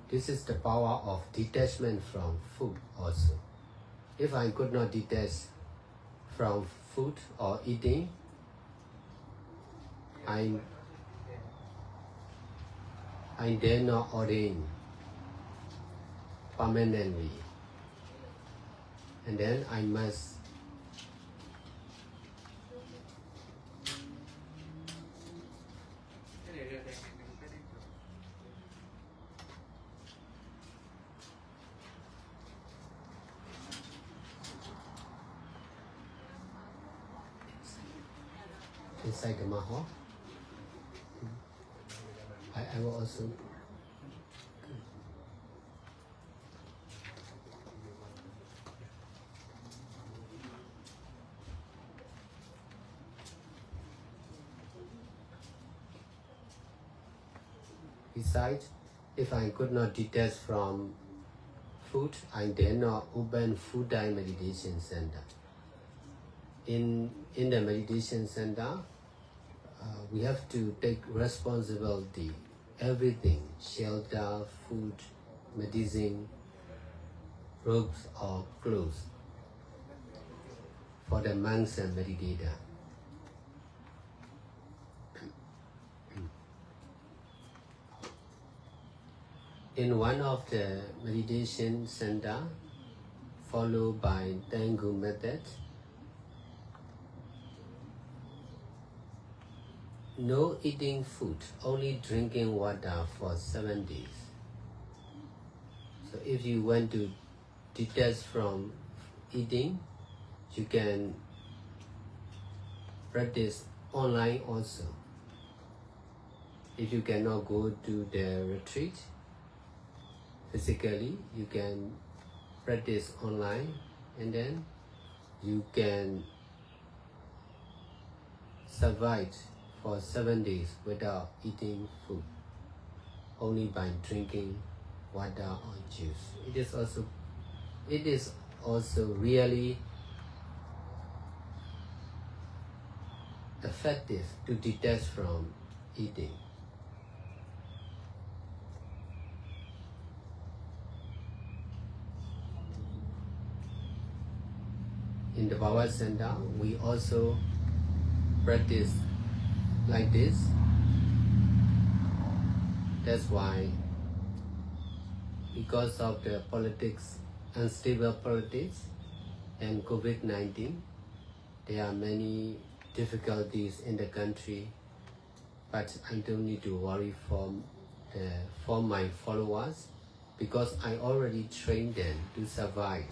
This is the power of detachment from food also. If I could not detach from food or eating, I dare not ordain permanently. And then I must inside the Maha. I will also besides, if I could not detach from food, I dare not open full-time meditation center. In the meditation center, we have to take responsibility, everything, shelter, food, medicine, robes or clothes for the monks and meditators. in one of the meditation center followed by Tengu method, no eating food, only drinking water for 7 days. So if you want to detach from eating, you can practice online also. If you cannot go to the retreat physically, you can practice online, and then you can survive for 7 days without eating food, only by drinking water or juice. It is also really effective to detach from eating. In the Baba Center, we also practice like this. That's why, because of the politics, unstable politics and COVID-19, there are many difficulties in the country, but I don't need to worry for my followers, because I already trained them to survive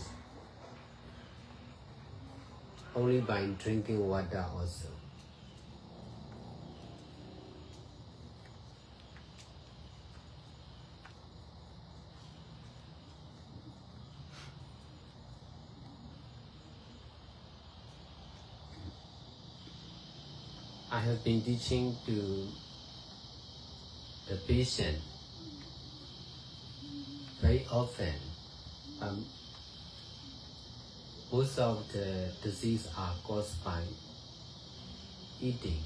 only by drinking water also. I have been teaching to the patient very often. Most of the disease are caused by eating.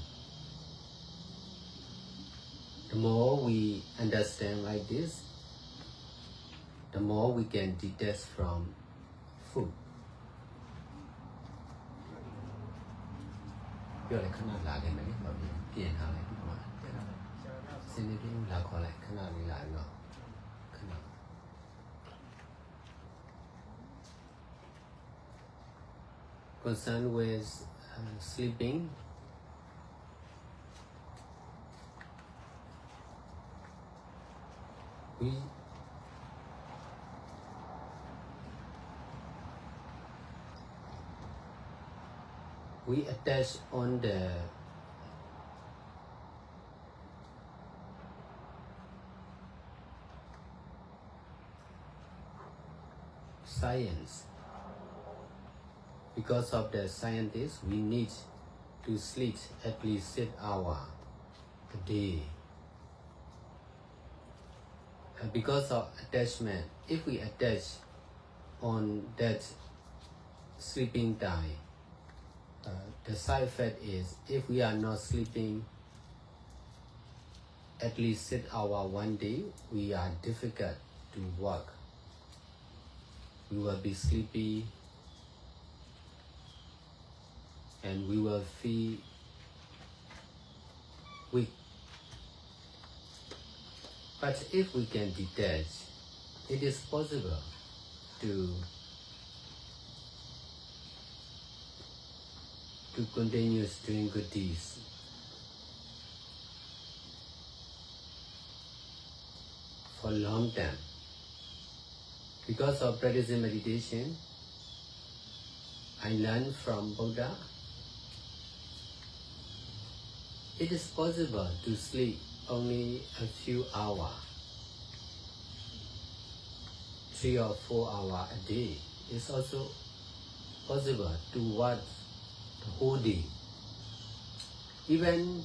The more we understand like this, the more we can detach from food. ပြောလိုက်ခဏလာခဲ့မယ်လေဘာဖြစ်ပြင်ထားလိုက်ဒီမှာစနေပြင်းလာခေါ်လိုက်ခဏလေးလာပြီးတော့ခဏ concerned with sleeping. We attach on the science. Because of the scientists, we need to sleep at least 6 hours a day. Because of attachment, if we attach on that sleeping time, the side effect is if we are not sleeping at least 6 hours one day, we are difficult to work. We will be sleepy and we will feel weak. But if we can detach, it is possible to continue doing good deeds. For long time. Because of practicing meditation, I learned from Buddha. It is possible to sleep only a few hours, 3 or 4 hours a day. It's also possible to work the whole day. Even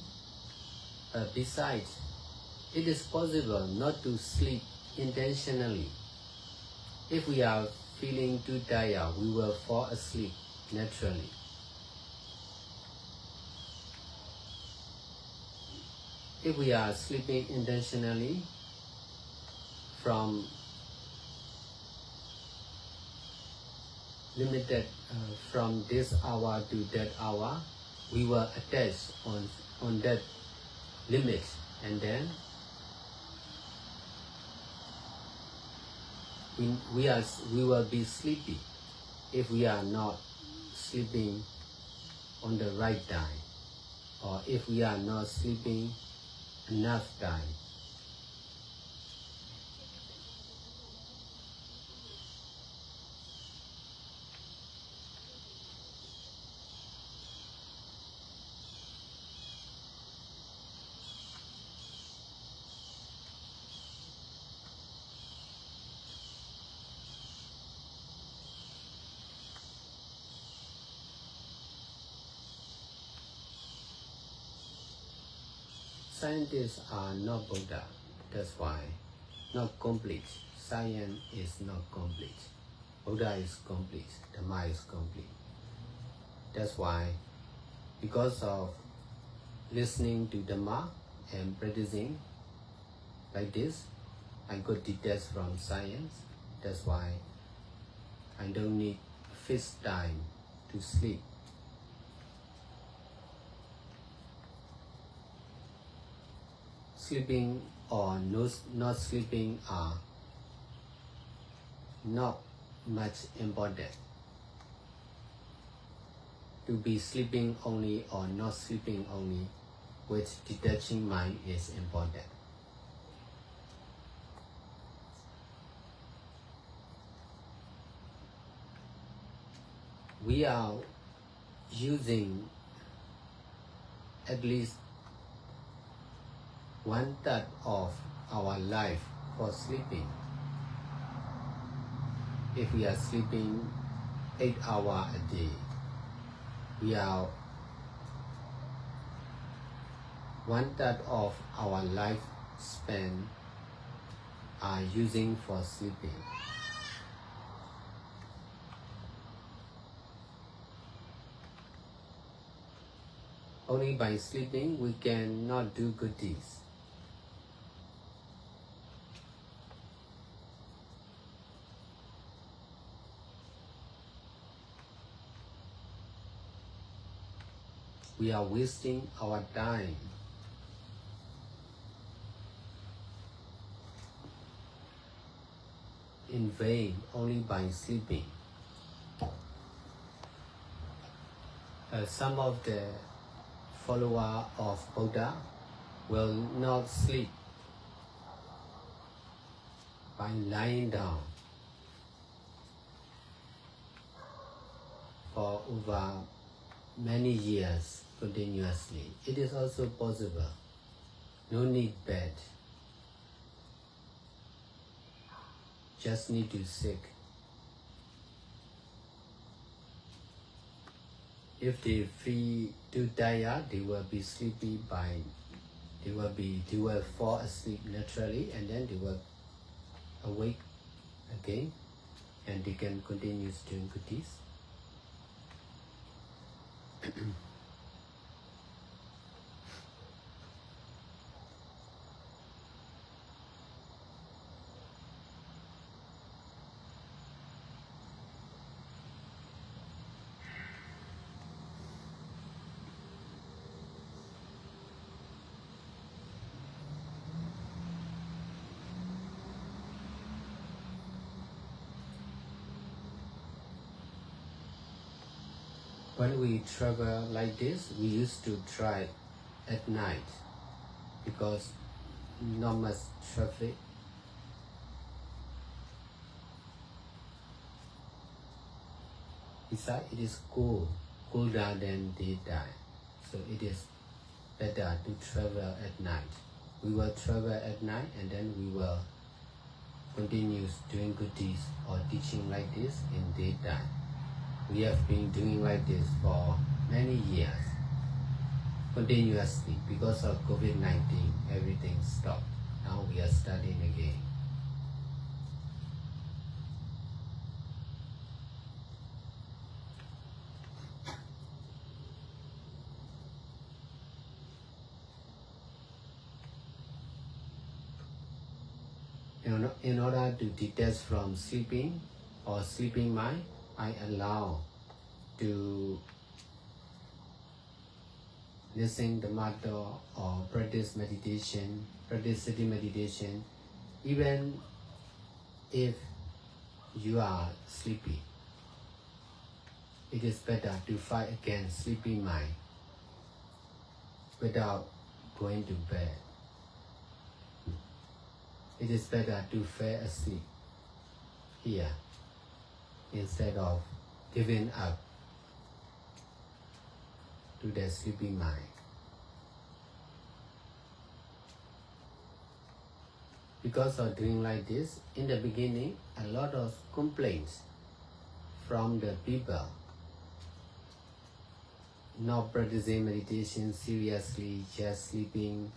besides, it is possible not to sleep intentionally. If we are feeling too tired, we will fall asleep naturally. If we are sleeping intentionally from limited from this hour to that hour, we will attach on that limit, and then we will be sleepy if we are not sleeping on the right time, or if we are not sleeping enough time. Scientists are not Buddha, that's why not complete. Science is not complete. Buddha is complete, Dhamma is complete. That's why, because of listening to Dhamma and practicing like this, I got detached from science. That's why I don't need fixed time to sleep. Sleeping or not sleeping are not much important. To be sleeping only or not sleeping only with detaching mind is important. We are using at least 1/3 of our life for sleeping. If we are sleeping 8 hours a day, we are 1/3 of our lifespan are using for sleeping. Only by sleeping we cannot do good deeds. We are wasting our time. In vain only by sleeping. Some of the followers of Buddha will not sleep by lying down for over many years continuously. It is also possible. No need bed. Just need to sick. If they feel too tired, they will be sleepy they will fall asleep naturally, and then they will awake again, and they can continue doing good deeds. When we travel like this, we used to try at night because not much traffic. Besides, it is colder than daytime, so it is better to travel at night. We will travel at night, and then we will continue doing good deeds or teaching like this in daytime. We have been doing like this for many years, continuously. Because of COVID-19, everything stopped. Now we are studying again. In order to detach from sleeping or sleeping mind, I allow to listen the matter or practice meditation, practice sitting meditation, even if you are sleepy. It is better to fight against sleepy mind without going to bed. It is better to fall asleep here instead of giving up to the sleepy mind. Because of doing like this, in the beginning, a lot of complaints from the people not practicing meditation seriously, just sleeping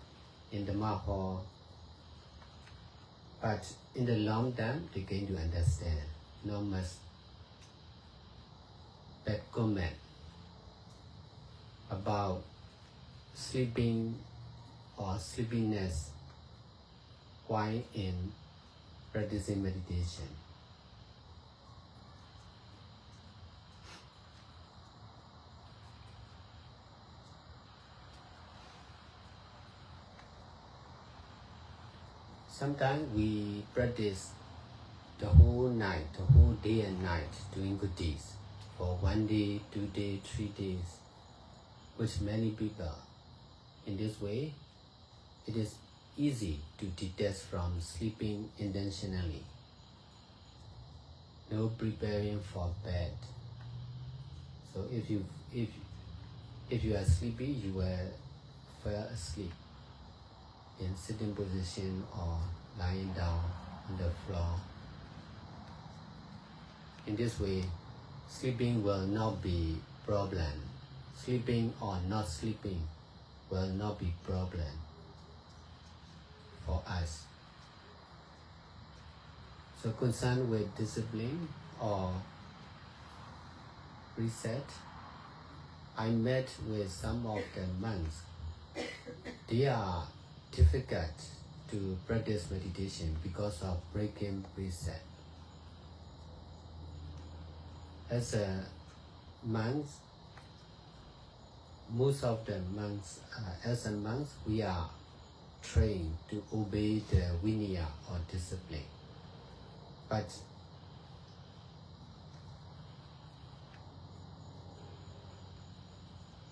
in the mat hall. But in the long term, they going to understand. Not much bad comment about sleeping or sleepiness while in practicing meditation. Sometimes we practice the whole night, the whole day and night doing good deeds for 1 day, 2 days, 3 days, with many people. In this way, it is easy to detach from sleeping intentionally. No preparing for bed. So if you are sleepy, you will fall asleep in sitting position or lying down on the floor. In this way, sleeping will not be problem. Sleeping or not sleeping will not be problem for us. So concerned with discipline or reset, I met with some of the monks. They are difficult to practice meditation because of breaking reset. As a monks, most of the monks, as a monks, we are trained to obey the vinaya or discipline. But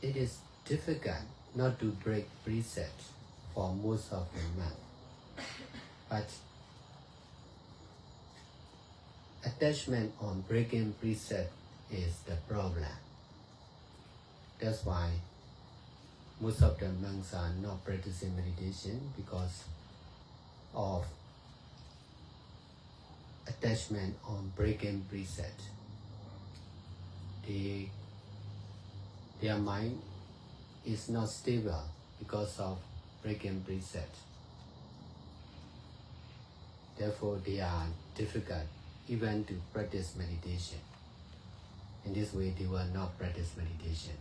it is difficult not to break preset for most of the monks. But attachment on breaking preset is the problem. That's why most of the monks are not practicing meditation because of attachment on breaking preset. Their mind is not stable because of breaking preset. Therefore, they are difficult even to practice meditation. In this way, they will not practice meditation.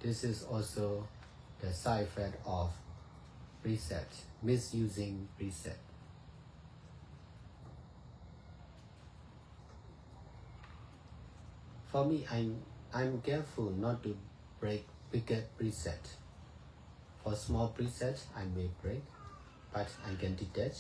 This is also the side effect of preset, misusing preset. For me, I'm careful not to break bigger preset. For small preset, I may break, but I can detach.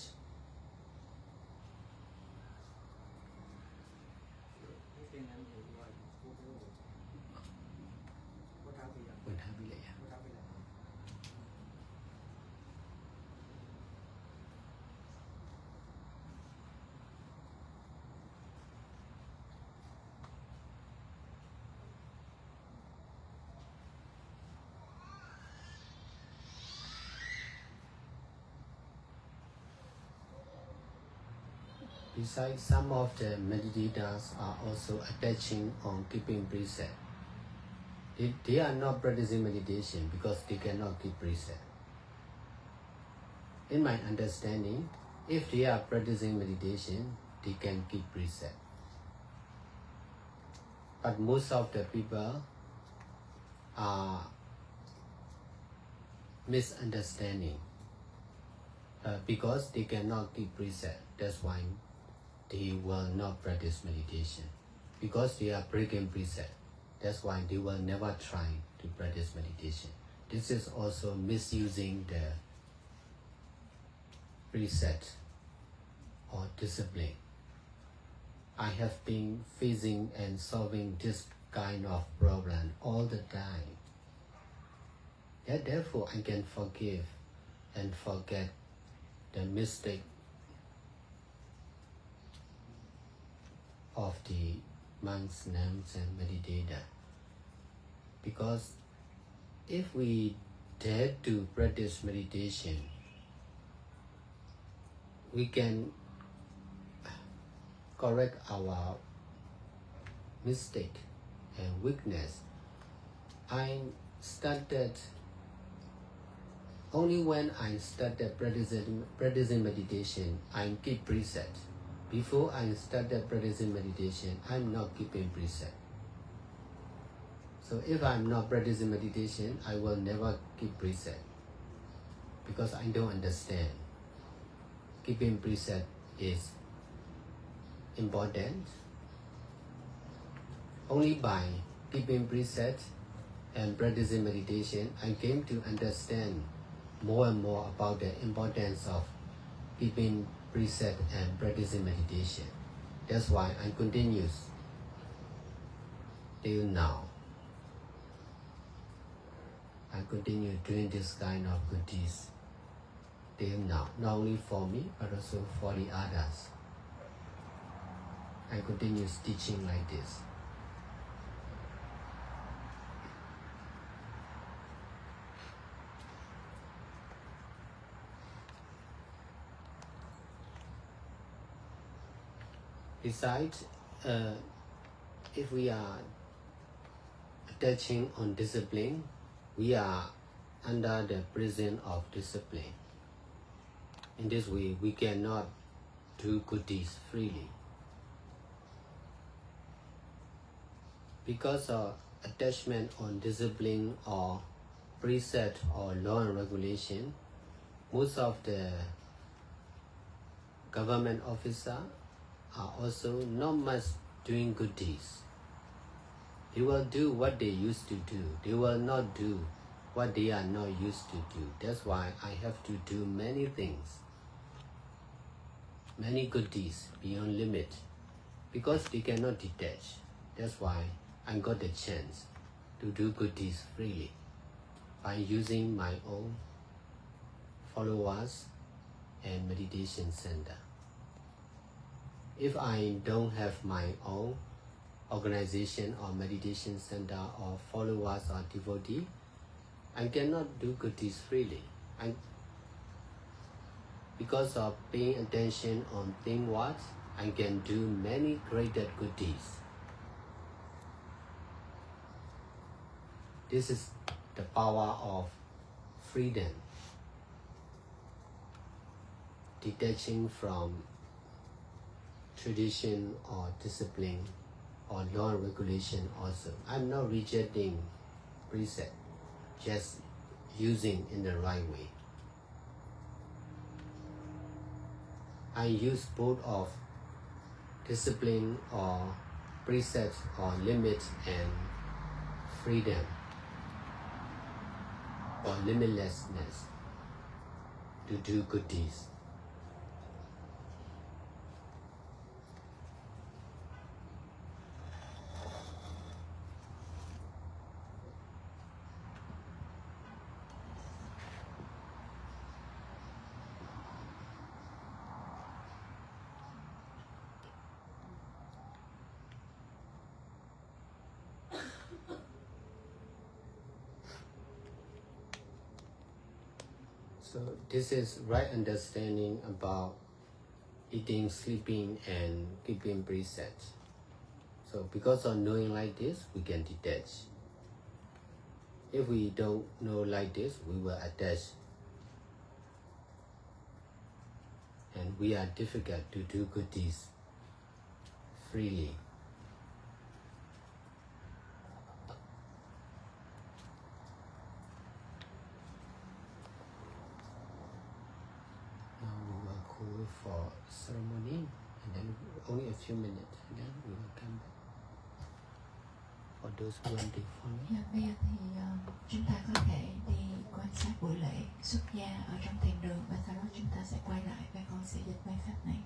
Besides, some of the meditators are also attaching on keeping preset. They are not practicing meditation because they cannot keep preset. In my understanding, if they are practicing meditation, they can keep preset. But most of the people are misunderstanding because they cannot keep preset. That's why they will not practice meditation. Because they are breaking preset, that's why they will never try to practice meditation. This is also misusing the preset or discipline. I have been facing and solving this kind of problem all the time. And therefore, I can forgive and forget the mistake of the monks, nuns, and meditators. Because if we dare to practice meditation, we can correct our mistake and weakness. I started only when I started practicing meditation, I keep preset. Before I started practicing meditation, I'm not keeping preset. So if I'm not practicing meditation, I will never keep preset because I don't understand. Keeping preset is important. Only by keeping preset and practicing meditation, I came to understand more and more about the importance of keeping preset and practicing meditation. That's why I continue till now. I continue doing this kind of good deeds till now, not only for me but also for the others. I continue teaching like this. Besides, if we are attaching on discipline, we are under the prison of discipline. In this way, we cannot do good deeds freely. Because of attachment on discipline or preset or law and regulation, most of the government officers are also not much doing good deeds. They will do what they used to do. They will not do what they are not used to do. That's why I have to do many things, many good deeds beyond limit, because they cannot detach. That's why I got the chance to do good deeds freely by using my own followers and meditation center. If I don't have my own organization or meditation center or followers or devotee, I cannot do good deeds freely. Because of paying attention on thing what, I can do many greater good deeds. This is the power of freedom, detaching from tradition or discipline or law and regulation also. I'm not rejecting precept, just using in the right way. I use both of discipline or precept or limit and freedom or limitlessness to do good deeds. So this is right understanding about eating, sleeping, and keeping presets. So because of knowing like this, we can detach. If we don't know like this, we will attach. And we are difficult to do good deeds freely. Now we will go for ceremony, and then only a few minutes, and then we will come back. For those who want to follow. Dạ, bây giờ thì chúng ta có thể đi quan sát buổi lễ xuất gia ở trong thiền đường, và sau đó chúng ta sẽ quay lại và con sẽ dịch bài pháp này.